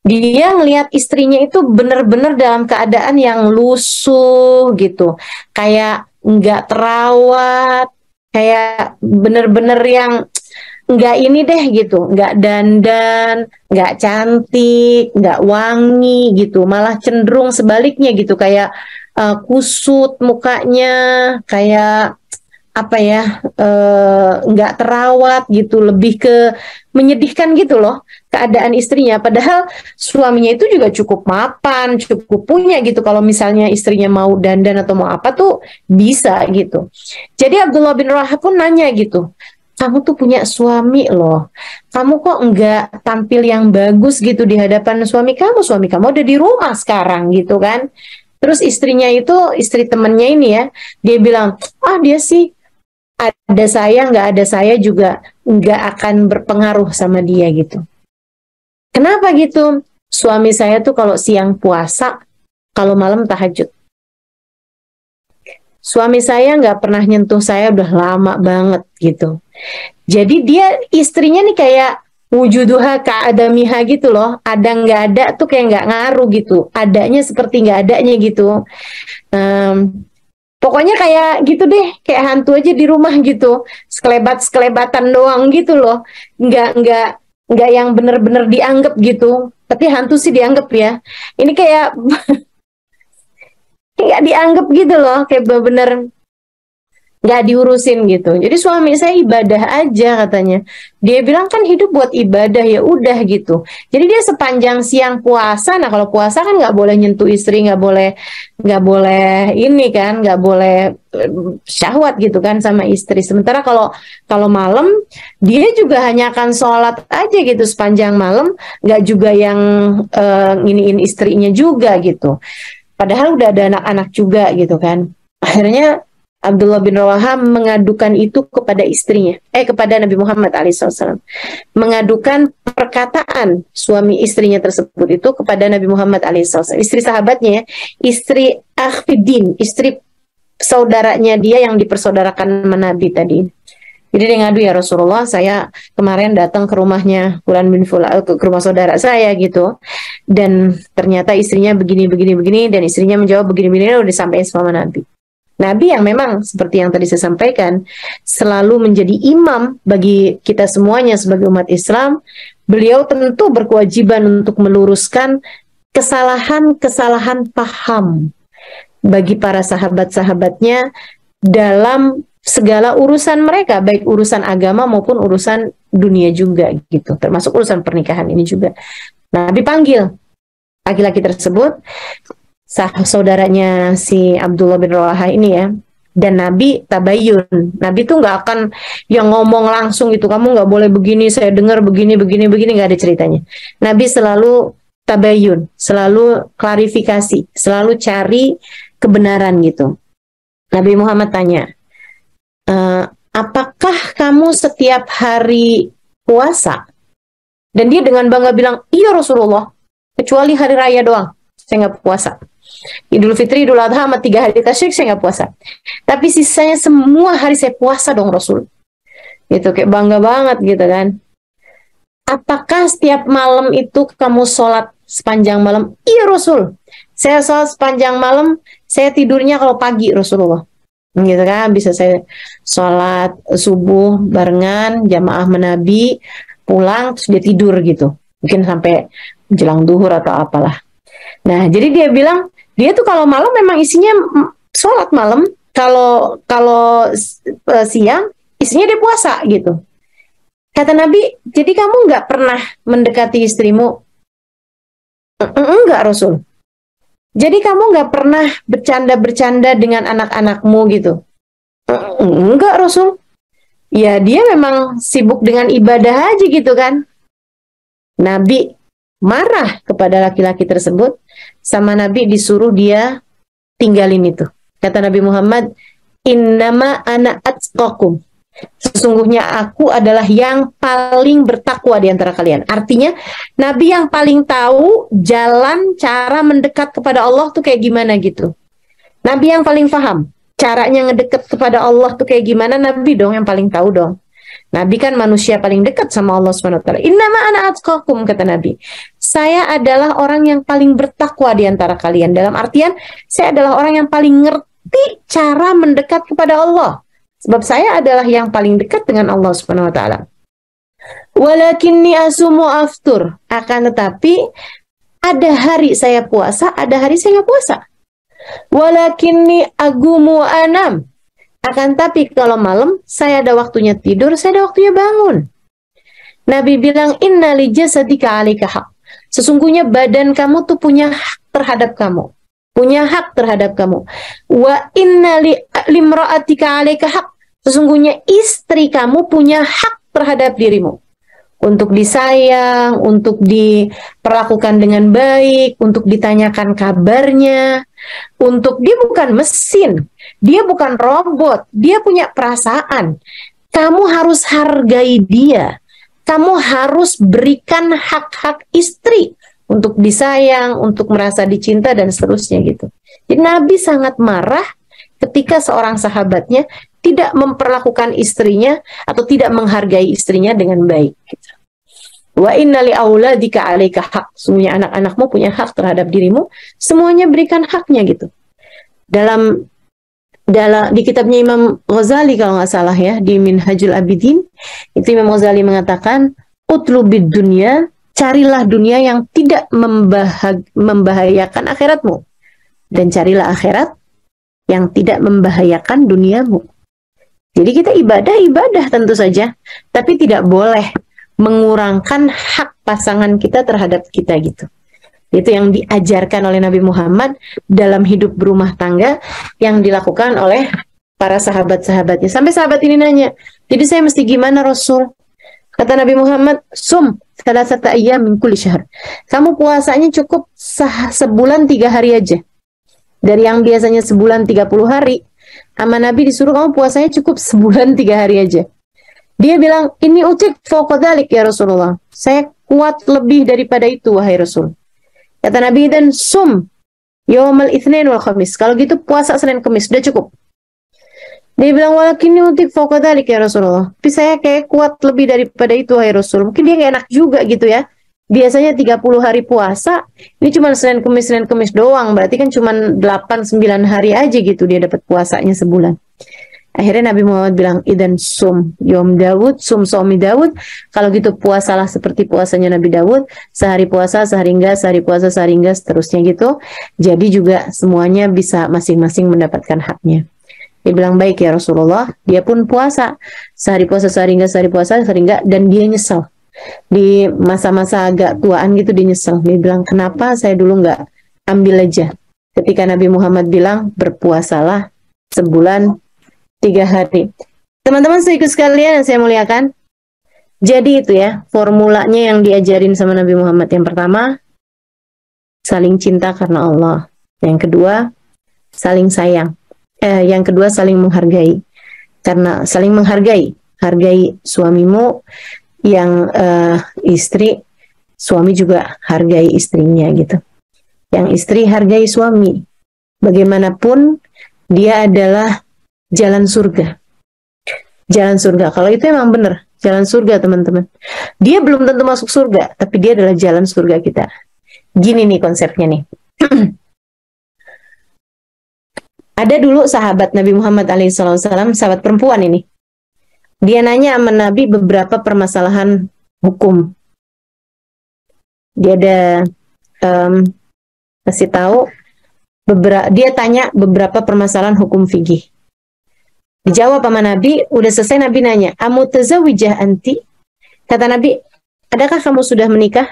Dia ngelihat istrinya itu benar-benar dalam keadaan yang lusuh gitu, kayak nggak terawat, kayak benar-benar yang nggak ini deh gitu, nggak dandan, nggak cantik, nggak wangi gitu, malah cenderung sebaliknya gitu, kayak kusut mukanya, kayak apa ya, nggak terawat gitu, lebih ke menyedihkan gitu loh keadaan istrinya. Padahal suaminya itu juga cukup mapan, cukup punya gitu, kalau misalnya istrinya mau dandan atau mau apa tuh bisa gitu. Jadi Abdullah bin Rawahah pun nanya gitu, kamu tuh punya suami loh, kamu kok enggak tampil yang bagus gitu di hadapan suami kamu udah di rumah sekarang gitu kan. Terus istrinya itu, istri temennya ini ya, dia bilang, dia sih ada saya, nggak ada saya juga nggak akan berpengaruh sama dia gitu. Kenapa gitu? Suami saya tuh kalau siang puasa, kalau malam tahajud. Suami saya nggak pernah nyentuh saya udah lama banget gitu. Jadi dia, istrinya nih kayak wujuduha ka'adamiha gitu loh. Ada nggak ada tuh kayak nggak ngaruh gitu. Adanya seperti nggak adanya gitu. Pokoknya kayak gitu deh, kayak hantu aja di rumah gitu. Sekelebat-sekelebatan doang gitu loh. Nggak yang bener-bener dianggap gitu. Tapi hantu sih dianggap ya. Ini kayak nggak dianggap gitu loh, kayak bener-bener nggak diurusin gitu. Jadi suami saya ibadah aja katanya. Dia bilang kan hidup buat ibadah, ya udah gitu. Jadi dia sepanjang siang puasa. Nah kalau puasa kan nggak boleh nyentuh istri, nggak boleh ini kan, nggak boleh syahwat gitu kan sama istri. Sementara kalau malam dia juga hanya akan sholat aja gitu sepanjang malam, nggak juga yang nginiin istrinya juga gitu. Padahal udah ada anak-anak juga gitu kan. Akhirnya Abdullah bin Rawahah mengadukan itu kepada istrinya, kepada Nabi Muhammad SAW. Mengadukan perkataan suami istrinya tersebut itu kepada Nabi Muhammad SAW. Istri sahabatnya, istri Akhfiddin, istri saudaranya dia yang dipersaudarakan sama Nabi tadi. Jadi dia ngadu, ya Rasulullah, saya kemarin datang ke rumahnya Fulan bin Fulan, ke rumah saudara saya gitu, dan ternyata istrinya begini, dan istrinya menjawab begini, udah disampaikan sama Nabi. Nabi yang memang seperti yang tadi saya sampaikan, selalu menjadi imam bagi kita semuanya sebagai umat Islam. Beliau tentu berkewajiban untuk meluruskan kesalahan-kesalahan paham bagi para sahabat-sahabatnya dalam segala urusan mereka, baik urusan agama maupun urusan dunia juga gitu, termasuk urusan pernikahan ini juga. Nabi panggil laki-laki tersebut, saudaranya si Abdullah bin Rawahah ini ya, dan Nabi tabayun. Nabi tuh nggak akan yang ngomong langsung gitu, kamu nggak boleh begini, saya dengar begini, nggak ada ceritanya. Nabi selalu tabayun, selalu klarifikasi, selalu cari kebenaran gitu. Nabi Muhammad tanya, apakah kamu setiap hari puasa? Dan dia dengan bangga bilang, iya Rasulullah, kecuali hari raya doang saya nggak puasa. Idul Fitri, Idul Adha, sama 3 hari tasyrik saya nggak puasa. Tapi sisanya semua hari saya puasa dong Rasul. Gitu, kayak bangga banget gitu kan. apakah setiap malam itu kamu sholat sepanjang malam? Iya Rasul, saya sholat sepanjang malam, saya tidurnya kalau pagi Rasulullah. Gitu kan, bisa saya sholat subuh barengan, jamaah menabi, pulang, terus dia tidur gitu. Mungkin sampai jelang duhur atau apalah. Nah, jadi dia bilang, dia tuh kalau malam memang isinya sholat malam, kalau siang isinya dia puasa gitu. Kata Nabi, jadi kamu nggak pernah mendekati istrimu? Enggak Rasul. Jadi kamu nggak pernah bercanda-bercanda dengan anak-anakmu gitu? Enggak Rasul. Ya dia memang sibuk dengan ibadah aja gitu kan. Nabi marah kepada laki-laki tersebut, sama Nabi disuruh dia tinggalin itu. Kata Nabi Muhammad, innama ana atqakum. Sesungguhnya aku adalah yang paling bertakwa di antara kalian. Artinya, Nabi yang paling tahu jalan cara mendekat kepada Allah tuh kayak gimana gitu. Nabi yang paling paham caranya ngedeket kepada Allah tuh kayak gimana, Nabi dong yang paling tahu dong. Nabi kan manusia paling dekat sama Allah SWT. Innama ana atqakum, kata Nabi. Saya adalah orang yang paling bertakwa di antara kalian. Dalam artian, saya adalah orang yang paling ngerti cara mendekat kepada Allah. Sebab saya adalah yang paling dekat dengan Allah SWT. Walakinni asumu aftur. Akan tetapi, ada hari saya puasa, ada hari saya nggak puasa. Walakinni agumu anam. Akan tapi kalau malam, saya ada waktunya tidur, saya ada waktunya bangun. Nabi bilang, inna li jasadika alika haq. Sesungguhnya badan kamu tuh punya hak terhadap kamu. Punya hak terhadap kamu. Wa inna limra'atika alika haq. Sesungguhnya istri kamu punya hak terhadap dirimu. Untuk disayang, untuk diperlakukan dengan baik, untuk ditanyakan kabarnya. Untuk dia bukan mesin, dia bukan robot, dia punya perasaan. Kamu harus hargai dia. Kamu harus berikan hak-hak istri untuk disayang, untuk merasa dicinta dan seterusnya gitu. Jadi Nabi sangat marah ketika seorang sahabatnya tidak memperlakukan istrinya atau tidak menghargai istrinya dengan baik. Gitu. Wa inna li auladika 'alaika haq. Semuanya anak-anakmu punya hak terhadap dirimu, semuanya berikan haknya gitu. Dalam di kitabnya Imam Ghazali kalau nggak salah ya, di Minhajul Abidin, itu Imam Ghazali mengatakan, utlubid dunya, carilah dunia yang tidak membahayakan akhiratmu, dan carilah akhirat yang tidak membahayakan duniamu. Jadi kita ibadah tentu saja, tapi tidak boleh mengurangkan hak pasangan kita terhadap kita gitu. Itu yang diajarkan oleh Nabi Muhammad dalam hidup berumah tangga yang dilakukan oleh para sahabat-sahabatnya. Sampai sahabat ini nanya, jadi saya mesti gimana Rasul? Kata Nabi Muhammad, sum salasata ayyam min kulli syahr. Kamu puasanya cukup sebulan 3 hari aja. Dari yang biasanya sebulan 30 hari, sama Nabi disuruh kamu puasanya cukup sebulan 3 hari aja. Dia bilang, ini utik fauqadalik ya Rasulullah. Saya kuat lebih daripada itu, wahai Rasul. Kata Nabi, dan sum yaumal itsnain wal khamis. Kalau gitu puasa Senin Kamis, udah cukup. Dia bilang, walakinni utik fauqadalik ya Rasulullah. Tapi saya kayak kuat lebih daripada itu, wahai Rasul. Mungkin dia gak enak juga gitu ya. Biasanya 30 hari puasa, ini cuma Senin Kamis doang. Berarti kan cuma 8-9 hari aja gitu dia dapat puasanya sebulan. Akhirnya Nabi Muhammad bilang, idan sum yom Dawud, sum somi Dawud. Kalau gitu puasalah seperti puasanya Nabi Dawud. Sehari puasa, sehari enggak, sehari puasa, sehari enggak, seterusnya gitu. Jadi juga semuanya bisa masing-masing mendapatkan haknya. Dia bilang, baik ya Rasulullah. Dia pun puasa. Sehari puasa, sehari enggak, sehari puasa, sehari enggak. Dan dia nyesel. Di masa-masa agak tuaan gitu dia nyesel. Dia bilang, kenapa saya dulu enggak ambil aja. Ketika Nabi Muhammad bilang, berpuasalah sebulan 3 hari. Teman-teman ikut sekalian yang saya muliakan. Jadi itu ya, formulanya yang diajarin sama Nabi Muhammad. Yang pertama, saling cinta karena Allah. Yang kedua, saling sayang. Yang kedua, saling menghargai. Karena saling menghargai. Hargai suamimu, yang istri, suami juga hargai istrinya gitu. Yang istri hargai suami. Bagaimanapun, dia adalah jalan surga. Jalan surga. Kalau itu emang benar. jalan surga teman-teman. Dia belum tentu masuk surga, tapi dia adalah jalan surga kita. Gini nih konsepnya nih. Ada dulu sahabat Nabi Muhammad SAW, sahabat perempuan ini. Dia nanya sama Nabi beberapa permasalahan hukum. Dia ada kasih tahu dia tanya beberapa permasalahan hukum fikih. Dijawab sama Nabi, udah selesai Nabi nanya, "Amutazawijah anti?" Kata Nabi, "Adakah kamu sudah menikah?"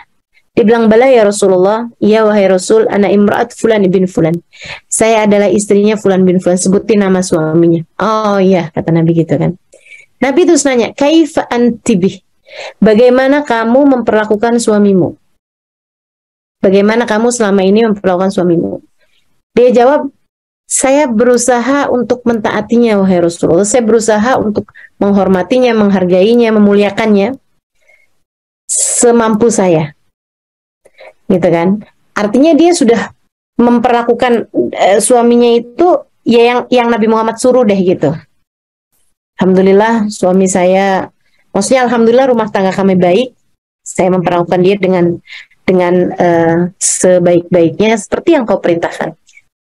Dia bilang, "Bala ya Rasulullah." "Ya wahai Rasul, ana imra'at fulan ibn fulan." Saya adalah istrinya fulan bin fulan, sebutin nama suaminya. "Oh iya," kata Nabi gitu kan. Nabi terus nanya, "Kaifa antibih?" Bagaimana kamu memperlakukan suamimu? Bagaimana kamu selama ini memperlakukan suamimu? Dia jawab, "Saya berusaha untuk mentaatinya, wahai Rasulullah. Saya berusaha untuk menghormatinya, menghargainya, memuliakannya semampu saya." Gitu kan? Artinya dia sudah memperlakukan suaminya itu ya yang Nabi Muhammad suruh deh gitu. Alhamdulillah suami saya, maksudnya alhamdulillah rumah tangga kami baik. Saya memperlakukan dia dengan sebaik-baiknya seperti yang kau perintahkan.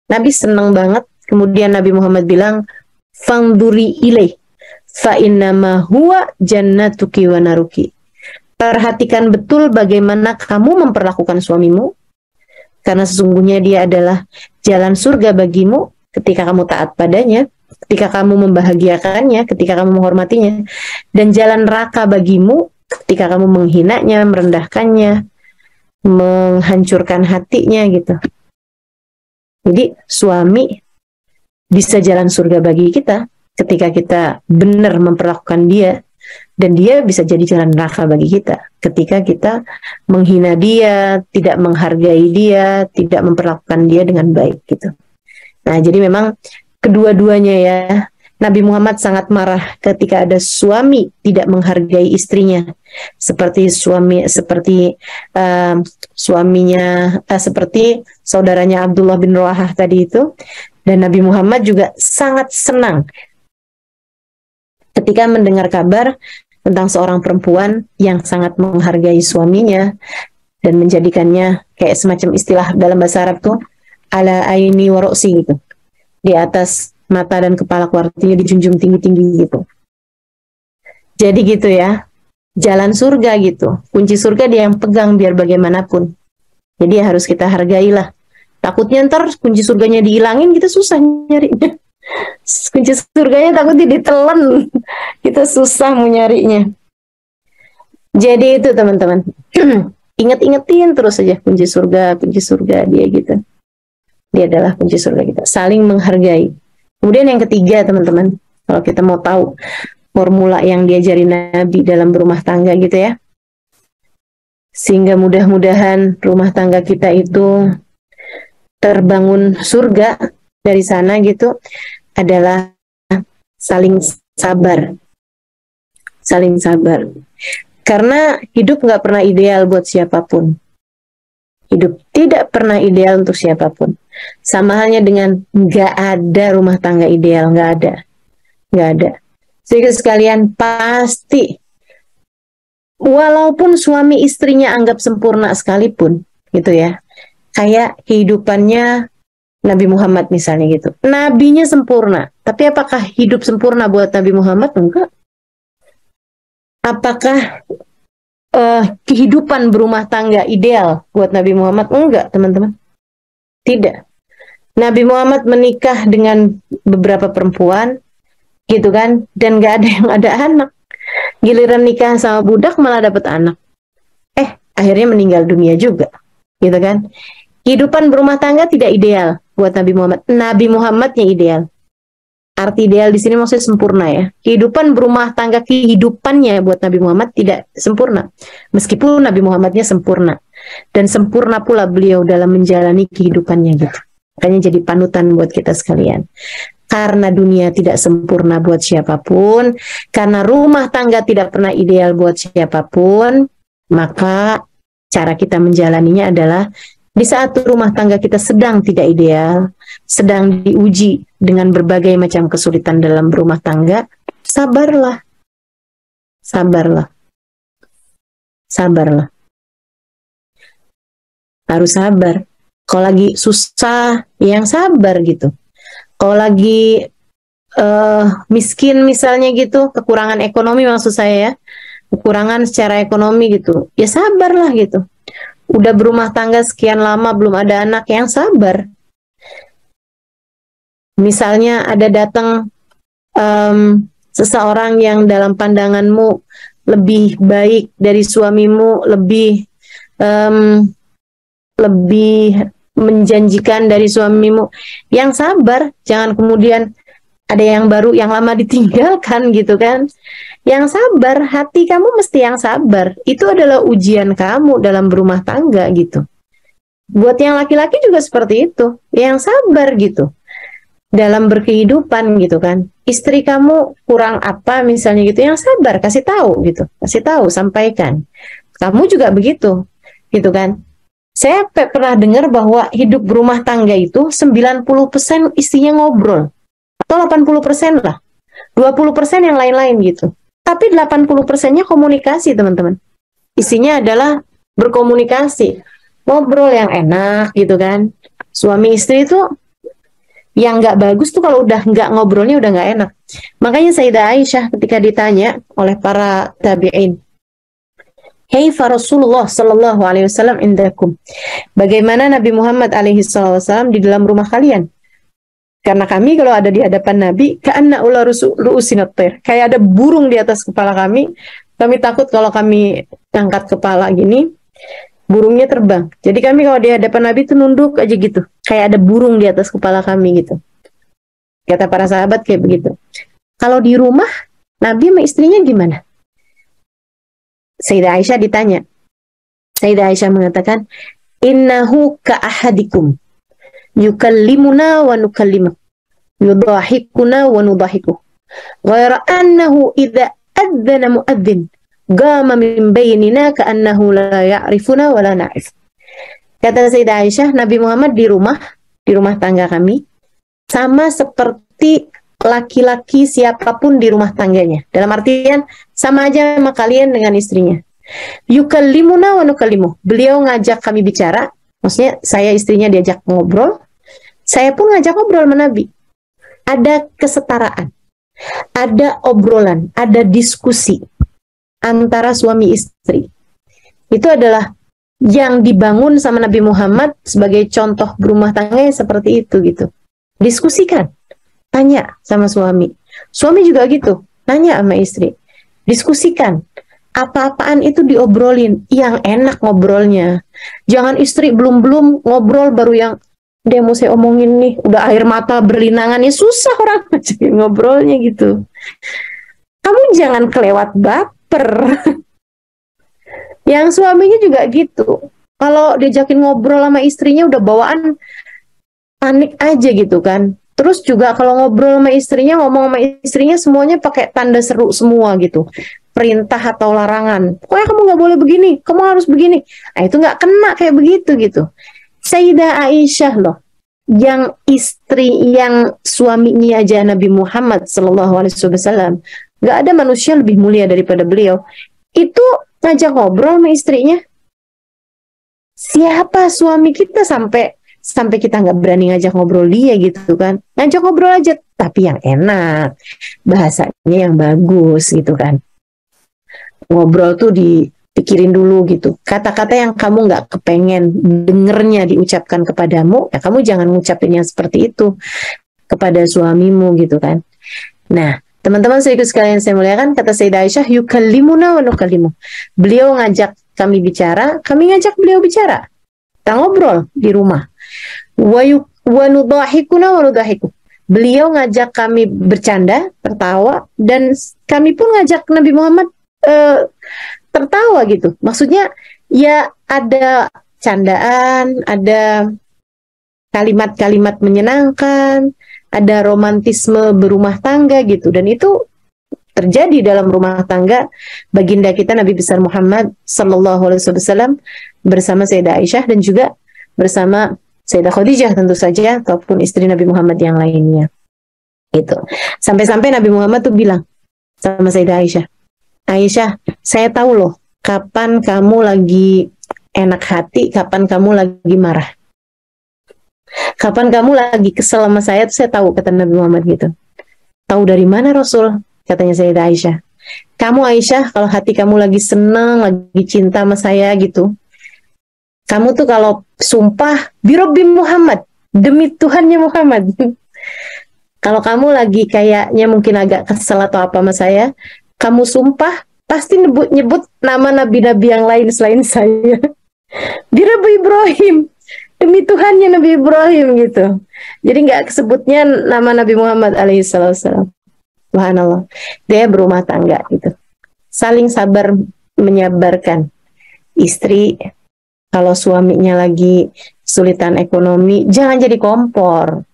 Nabi senang banget. Kemudian Nabi Muhammad bilang, "Fangduri ilaih fa innama huwa jannatuki wa naruki." Perhatikan betul bagaimana kamu memperlakukan suamimu, karena sesungguhnya dia adalah jalan surga bagimu ketika kamu taat padanya, ketika kamu membahagiakannya, ketika kamu menghormatinya, dan jalan neraka bagimu ketika kamu menghinanya, merendahkannya, menghancurkan hatinya gitu. Jadi suami bisa jalan surga bagi kita ketika kita benar memperlakukan dia, dan dia bisa jadi jalan neraka bagi kita ketika kita menghina dia, tidak menghargai dia, tidak memperlakukan dia dengan baik gitu. Nah, jadi memang kedua-duanya ya, Nabi Muhammad sangat marah ketika ada suami tidak menghargai istrinya, seperti saudaranya Abdullah bin Rawahah tadi itu. Dan Nabi Muhammad juga sangat senang ketika mendengar kabar tentang seorang perempuan yang sangat menghargai suaminya dan menjadikannya kayak semacam istilah dalam bahasa Arab tuh, ala aini wa ro'si gitu. Di atas mata dan kepala artinya dijunjung tinggi-tinggi gitu. Jadi gitu ya, jalan surga gitu. Kunci surga dia yang pegang biar bagaimanapun. Jadi harus kita hargailah. Takutnya ntar kunci surganya dihilangin, kita susah nyarinya. Kunci surganya takutnya ditelan, kita susah mau nyarinya. Jadi itu teman-teman, inget-ingetin terus aja kunci surga dia gitu. Dia adalah kunci surga kita, saling menghargai. Kemudian yang ketiga teman-teman, kalau kita mau tahu formula yang diajari Nabi dalam berumah tangga gitu ya, sehingga mudah-mudahan rumah tangga kita itu terbangun surga dari sana gitu, adalah saling sabar. Saling sabar. Karena hidup nggak pernah ideal buat siapapun. Hidup tidak pernah ideal untuk siapapun. Sama halnya dengan nggak ada rumah tangga ideal, nggak ada. Nggak ada. Sehingga sekalian pasti, walaupun suami istrinya anggap sempurna sekalipun, gitu ya, kayak kehidupannya Nabi Muhammad misalnya gitu. Nabinya sempurna, tapi apakah hidup sempurna buat Nabi Muhammad? Enggak. Apakah kehidupan berumah tangga ideal buat Nabi Muhammad? Enggak, teman-teman. Tidak. Nabi Muhammad menikah dengan beberapa perempuan, gitu kan, dan gak ada yang ada anak. Giliran nikah sama budak malah dapat anak. Akhirnya meninggal dunia juga, gitu kan. Kehidupan berumah tangga tidak ideal buat Nabi Muhammad. Nabi Muhammadnya ideal. Arti ideal di sini maksudnya sempurna ya. Kehidupan berumah tangga, kehidupannya buat Nabi Muhammad tidak sempurna. Meskipun Nabi Muhammadnya sempurna. Dan sempurna pula beliau dalam menjalani kehidupannya gitu. Makanya jadi panutan buat kita sekalian. Karena dunia tidak sempurna buat siapapun, karena rumah tangga tidak pernah ideal buat siapapun, maka cara kita menjalaninya adalah di saat rumah tangga kita sedang tidak ideal, sedang diuji dengan berbagai macam kesulitan dalam berumah tangga, sabarlah. sabarlah. Sabarlah. Harus sabar. Kalau lagi susah, yang sabar gitu. Kalau lagi miskin misalnya gitu, kekurangan ekonomi maksud saya ya, kekurangan secara ekonomi gitu, ya sabarlah gitu. Udah berumah tangga sekian lama belum ada anak, yang sabar. Misalnya ada datang seseorang yang dalam pandanganmu lebih baik dari suamimu, lebih menjanjikan dari suamimu, yang sabar. Jangan kemudian ada yang baru, yang lama ditinggalkan gitu kan. Yang sabar, hati kamu mesti yang sabar. Itu adalah ujian kamu dalam berumah tangga gitu. Buat yang laki-laki juga seperti itu, yang sabar gitu dalam berkehidupan gitu kan. Istri kamu kurang apa misalnya gitu, yang sabar, kasih tahu gitu, kasih tahu, sampaikan. Kamu juga begitu gitu kan. Saya pernah dengar bahwa hidup berumah tangga itu 90% isinya ngobrol, atau 80% lah, 20% yang lain-lain gitu. Tapi 80%-nya komunikasi, teman-teman. Isinya adalah berkomunikasi, ngobrol yang enak gitu kan. Suami istri itu yang nggak bagus tuh kalau udah nggak ngobrolnya udah nggak enak. Makanya Sayyidah Aisyah ketika ditanya oleh para tabi'in, "Hei Rasulullah sallallahu alaihi wasallam indakum." Bagaimana Nabi Muhammad alaihi wasallam di dalam rumah kalian? Karena kami kalau ada di hadapan Nabi, ka'anna ula ru'usinat thair, kayak ada burung di atas kepala kami. Kami takut kalau kami angkat kepala gini, burungnya terbang. Jadi kami kalau di hadapan Nabi itu nunduk aja gitu, kayak ada burung di atas kepala kami gitu. Kata para sahabat kayak begitu. Kalau di rumah, Nabi sama istrinya gimana? Sayyidah Aisyah ditanya. Sayyidah Aisyah mengatakan, "Innahu ka'ahadikum yukallimuna wa nukallimu, yudahikuna wa nudahiku, ghaira annahu idza adzana muadzin gama min bainina ka'annahu la ya'rifuna wa la na'rif." Kata Sayyidah Aisyah, Nabi Muhammad di rumah tangga kami sama seperti laki-laki siapapun di rumah tangganya. Dalam artian sama aja sama kalian dengan istrinya. Yukallimuna wa nukallimu. Beliau ngajak kami bicara, maksudnya saya istrinya diajak ngobrol, saya pun ngajak ngobrol sama Nabi. Ada kesetaraan, ada obrolan, ada diskusi antara suami istri. Itu adalah yang dibangun sama Nabi Muhammad sebagai contoh berumah tangga seperti itu gitu. Diskusikan, tanya sama suami. Suami juga gitu, tanya sama istri. Diskusikan. Apa-apaan itu diobrolin, yang enak ngobrolnya. Jangan istri belum ngobrol baru yang dia mau saya omongin nih, udah air mata berlinangan, ya susah orang ngajakin ngobrolnya gitu. Kamu jangan kelewat baper. Yang suaminya juga gitu. Kalau diajakin ngobrol sama istrinya udah bawaan panik aja gitu kan. Terus juga kalau ngobrol sama istrinya, ngomong sama istrinya semuanya pakai tanda seru semua gitu. Perintah atau larangan. Pokoknya kamu nggak boleh begini, kamu harus begini. Nah itu nggak kena kayak begitu gitu. Sayyidah Aisyah loh, yang istri yang suaminya aja Nabi Muhammad SAW, nggak ada manusia lebih mulia daripada beliau. Itu ngajak ngobrol sama istrinya. Siapa suami kita sampai kita nggak berani ngajak ngobrol dia gitu kan? Ngajak ngobrol aja, tapi yang enak, bahasanya yang bagus gitu kan. Ngobrol tuh dipikirin dulu gitu. Kata-kata yang kamu nggak kepengen dengernya diucapkan kepadamu, ya kamu jangan ngucapin yang seperti itu kepada suamimu gitu kan. Nah, teman-teman sekaligus sekalian saya muliakan, kata Sayyidah Aisyah, yukallimuna wa nukallimu. Beliau ngajak kami bicara, kami ngajak beliau bicara. Kita ngobrol di rumah. Wa nudahikuna wa nudahiku. Beliau ngajak kami bercanda, tertawa, dan kami pun ngajak Nabi Muhammad tertawa gitu. Maksudnya ya ada candaan, ada kalimat-kalimat menyenangkan, ada romantisme berumah tangga gitu. Dan itu terjadi dalam rumah tangga baginda kita Nabi besar Muhammad sallallahu alaihi wasallam bersama Sayyidah Aisyah dan juga bersama Sayyidah Khadijah tentu saja, ataupun istri Nabi Muhammad yang lainnya. Gitu. Sampai-sampai Nabi Muhammad tuh bilang sama Sayyidah Aisyah, Aisyah, saya tahu loh kapan kamu lagi enak hati, kapan kamu lagi marah. Kapan kamu lagi kesel sama saya, tuh saya tahu, kata Nabi Muhammad gitu. Tahu dari mana Rasul? Katanya Sayyidah Aisyah. Kamu Aisyah, kalau hati kamu lagi senang, lagi cinta sama saya gitu, kamu tuh kalau sumpah, Birobbi Muhammad, demi Tuhannya Muhammad. Kalau kamu lagi kayaknya mungkin agak kesel atau apa sama saya, kamu sumpah, pasti nyebut nama nabi-nabi yang lain selain saya. Birobbi Ibrahim, demi Tuhannya Nabi Ibrahim gitu. Jadi nggak kesebutnya nama Nabi Muhammad alaihissalam. Subhanallah. Dia berumah tangga gitu. Saling sabar menyabarkan. Istri kalau suaminya lagi kesulitan ekonomi, jangan jadi kompor.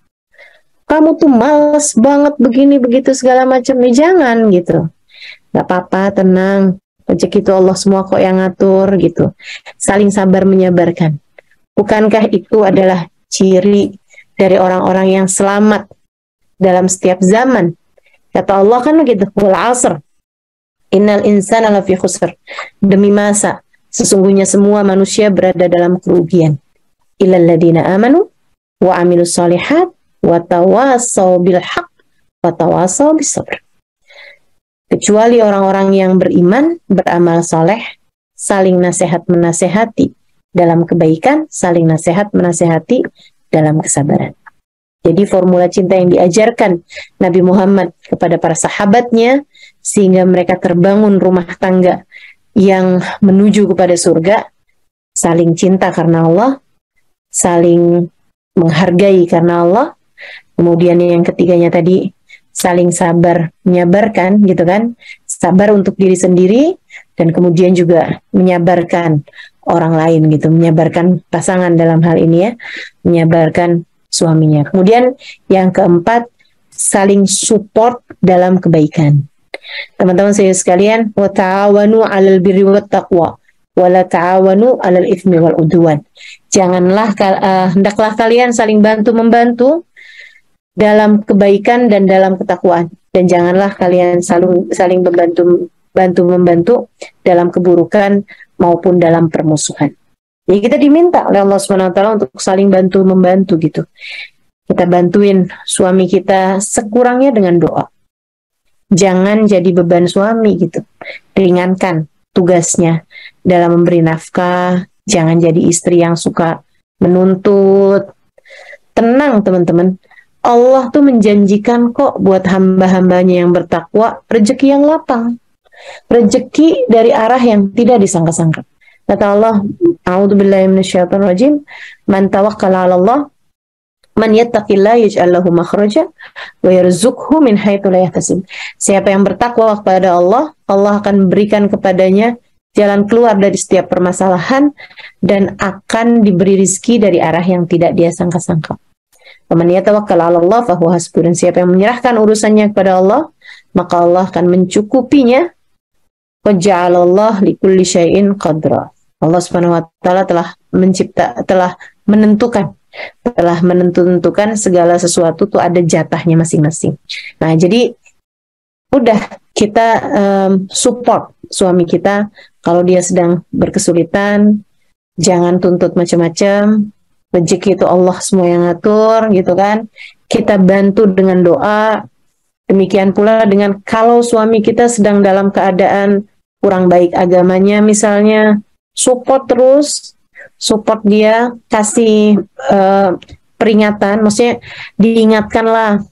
Kamu tuh males banget begini begitu segala macam, nih jangan gitu. Gak apa-apa, tenang. Rezeki itu Allah semua kok yang ngatur gitu. Saling sabar menyabarkan. Bukankah itu adalah ciri dari orang-orang yang selamat dalam setiap zaman? Kata Allah kan begitu, wal asr, innal insana lafi khusr. Demi masa, sesungguhnya semua manusia berada dalam kerugian. Illal ladina amanu wa amilus solihat wa tawasaw bil haq wa tawasaw bis sabr. Kecuali orang-orang yang beriman, beramal soleh, saling nasihat menasehati dalam kebaikan, saling nasihat menasehati dalam kesabaran. Jadi formula cinta yang diajarkan Nabi Muhammad kepada para sahabatnya, sehingga mereka terbangun rumah tangga yang menuju kepada surga, saling cinta karena Allah, saling menghargai karena Allah, kemudian yang ketiganya tadi, saling sabar menyabarkan gitu kan, sabar untuk diri sendiri, dan kemudian juga menyabarkan orang lain gitu, menyabarkan pasangan dalam hal ini ya, menyabarkan suaminya. Kemudian yang keempat, saling support dalam kebaikan. Teman-teman saya sekalian, wa ta'awanu 'alal birri wat taqwa wa la ta'awanu 'alal itsmi wal udwan. Janganlah hendaklah kalian saling bantu membantu dalam kebaikan dan dalam ketakwaan, dan janganlah kalian saling membantu dalam keburukan maupun dalam permusuhan. Jadi kita diminta oleh Allah SWT untuk saling bantu membantu gitu. Kita bantuin suami kita sekurangnya dengan doa. Jangan jadi beban suami gitu. Ringankan tugasnya dalam memberi nafkah. Jangan jadi istri yang suka menuntut. Tenang teman-teman. Allah tuh menjanjikan kok buat hamba-hambanya yang bertakwa rezeki yang lapang. Rezeki dari arah yang tidak disangka-sangka. Kata Allah, a'udzubillahi minasyaitonir rajim, man tawakkala 'ala Allah, man yattaqillaha yaj'al lahu makhraja wa yarzuqhu min haitsu la yahtasib. Siapa yang bertakwa kepada Allah, Allah akan berikan kepadanya jalan keluar dari setiap permasalahan dan akan diberi rizki dari arah yang tidak dia sangka-sangka. Man yatawakkal 'ala Allah fa huwa hasbuh. Dan siapa yang menyerahkan urusannya kepada Allah, maka Allah akan mencukupinya. Wa ja'alallah likulli syai'in qadra. Allah Subhanahu wa taala telah menentukan segala sesuatu tuh ada jatahnya masing-masing. Nah, jadi udah kita support suami kita kalau dia sedang berkesulitan, jangan tuntut macam-macam. Rezeki itu Allah semua yang ngatur gitu kan. Kita bantu dengan doa. Demikian pula dengan kalau suami kita sedang dalam keadaan kurang baik agamanya misalnya, support terus, support dia, kasih peringatan, maksudnya diingatkanlah,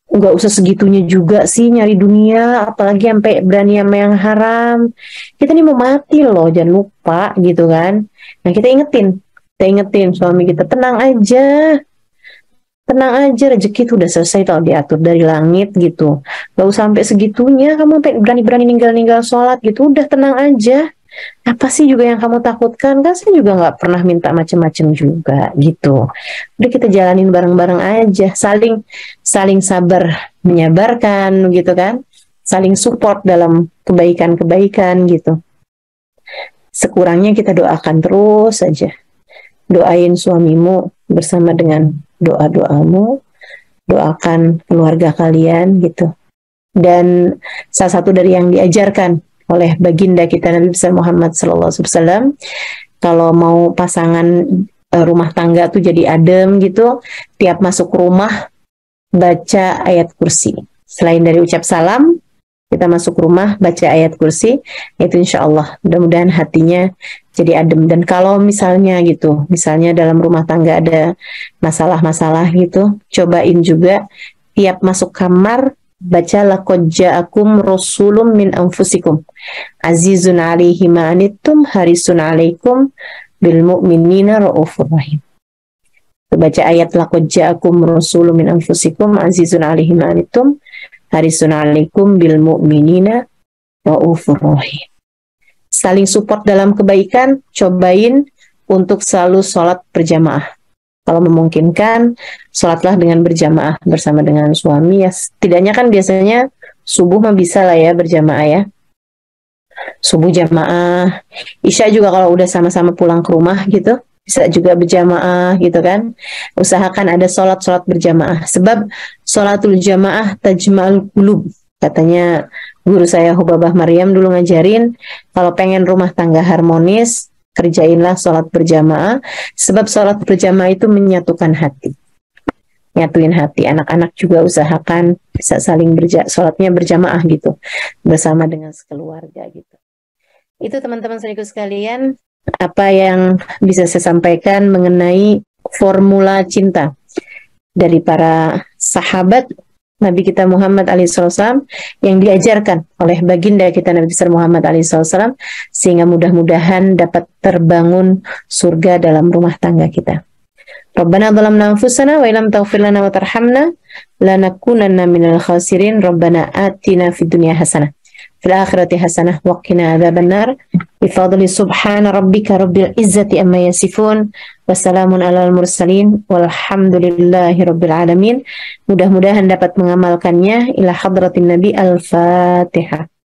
nggak usah segitunya juga sih nyari dunia, apalagi sampai berani sama yang haram, kita nih mau mati loh, jangan lupa gitu kan. Nah kita ingetin suami kita, tenang aja, rezeki itu udah selesai kalau diatur dari langit gitu. Gak usah sampai segitunya kamu sampai berani-berani ninggal sholat gitu. Udah tenang aja. Apa sih juga yang kamu takutkan? Kan saya juga gak pernah minta macam-macam juga gitu. Udah kita jalanin bareng-bareng aja. Saling sabar menyabarkan gitu kan. Saling support dalam kebaikan-kebaikan gitu. Sekurangnya kita doakan terus aja. Doain suamimu bersama dengan doa-doamu, doakan keluarga kalian gitu. Dan salah satu dari yang diajarkan oleh baginda kita Nabi besar Muhammad SAW. Kalau mau pasangan rumah tangga tuh jadi adem gitu, tiap masuk rumah baca ayat kursi. Selain dari ucap salam, kita masuk rumah baca ayat kursi, itu insya Allah mudah-mudahan hatinya jadi adem. Dan kalau misalnya gitu, misalnya dalam rumah tangga ada masalah-masalah gitu, cobain juga tiap masuk kamar baca laqad ja'akum rasulun min anfusikum azizun 'alaihi ma anittum harisun 'alaikum bil mu'minina raufur rahim. Baca ayat laqad ja'akum rasulun min anfusikum azizun 'alaihi ma anittum harisun 'alaikum bil mu'minina raufur rahim. Saling support dalam kebaikan, cobain untuk selalu sholat berjamaah. Kalau memungkinkan, sholatlah dengan berjamaah bersama dengan suami. Ya, setidaknya kan biasanya subuh mah bisa lah ya berjamaah ya. Subuh jamaah, isya juga kalau udah sama-sama pulang ke rumah gitu, bisa juga berjamaah gitu kan. Usahakan ada sholat berjamaah. Sebab sholatul jamaah tajma'ul qulub. Katanya guru saya Hubabah Maryam dulu ngajarin, kalau pengen rumah tangga harmonis, kerjainlah sholat berjamaah, sebab sholat berjamaah itu menyatukan hati, nyatuin hati. Anak-anak juga usahakan bisa saling sholatnya berjamaah gitu, bersama dengan sekeluarga gitu. Itu teman-teman saudaraku sekalian, apa yang bisa saya sampaikan mengenai formula cinta dari para sahabat Nabi kita Muhammad SAW yang diajarkan oleh baginda kita Nabi besar Muhammad SAW, sehingga mudah-mudahan dapat terbangun surga dalam rumah tangga kita. Rabbana dhalamna anfusana wa illam taghfir lana wa tarhamna lanakunanna minal khasirin. Rabbana atina fid dunya hasanah fil akhirati hasanah wa qina adzabannar. Bifadli subhana rabbika rabbil izzati amma yasifun. Wassalamun alal mursalin walhamdulillahi rabbil alamin. Mudah-mudahan dapat mengamalkannya. Ila hadratin Nabi. Al-Fatihah.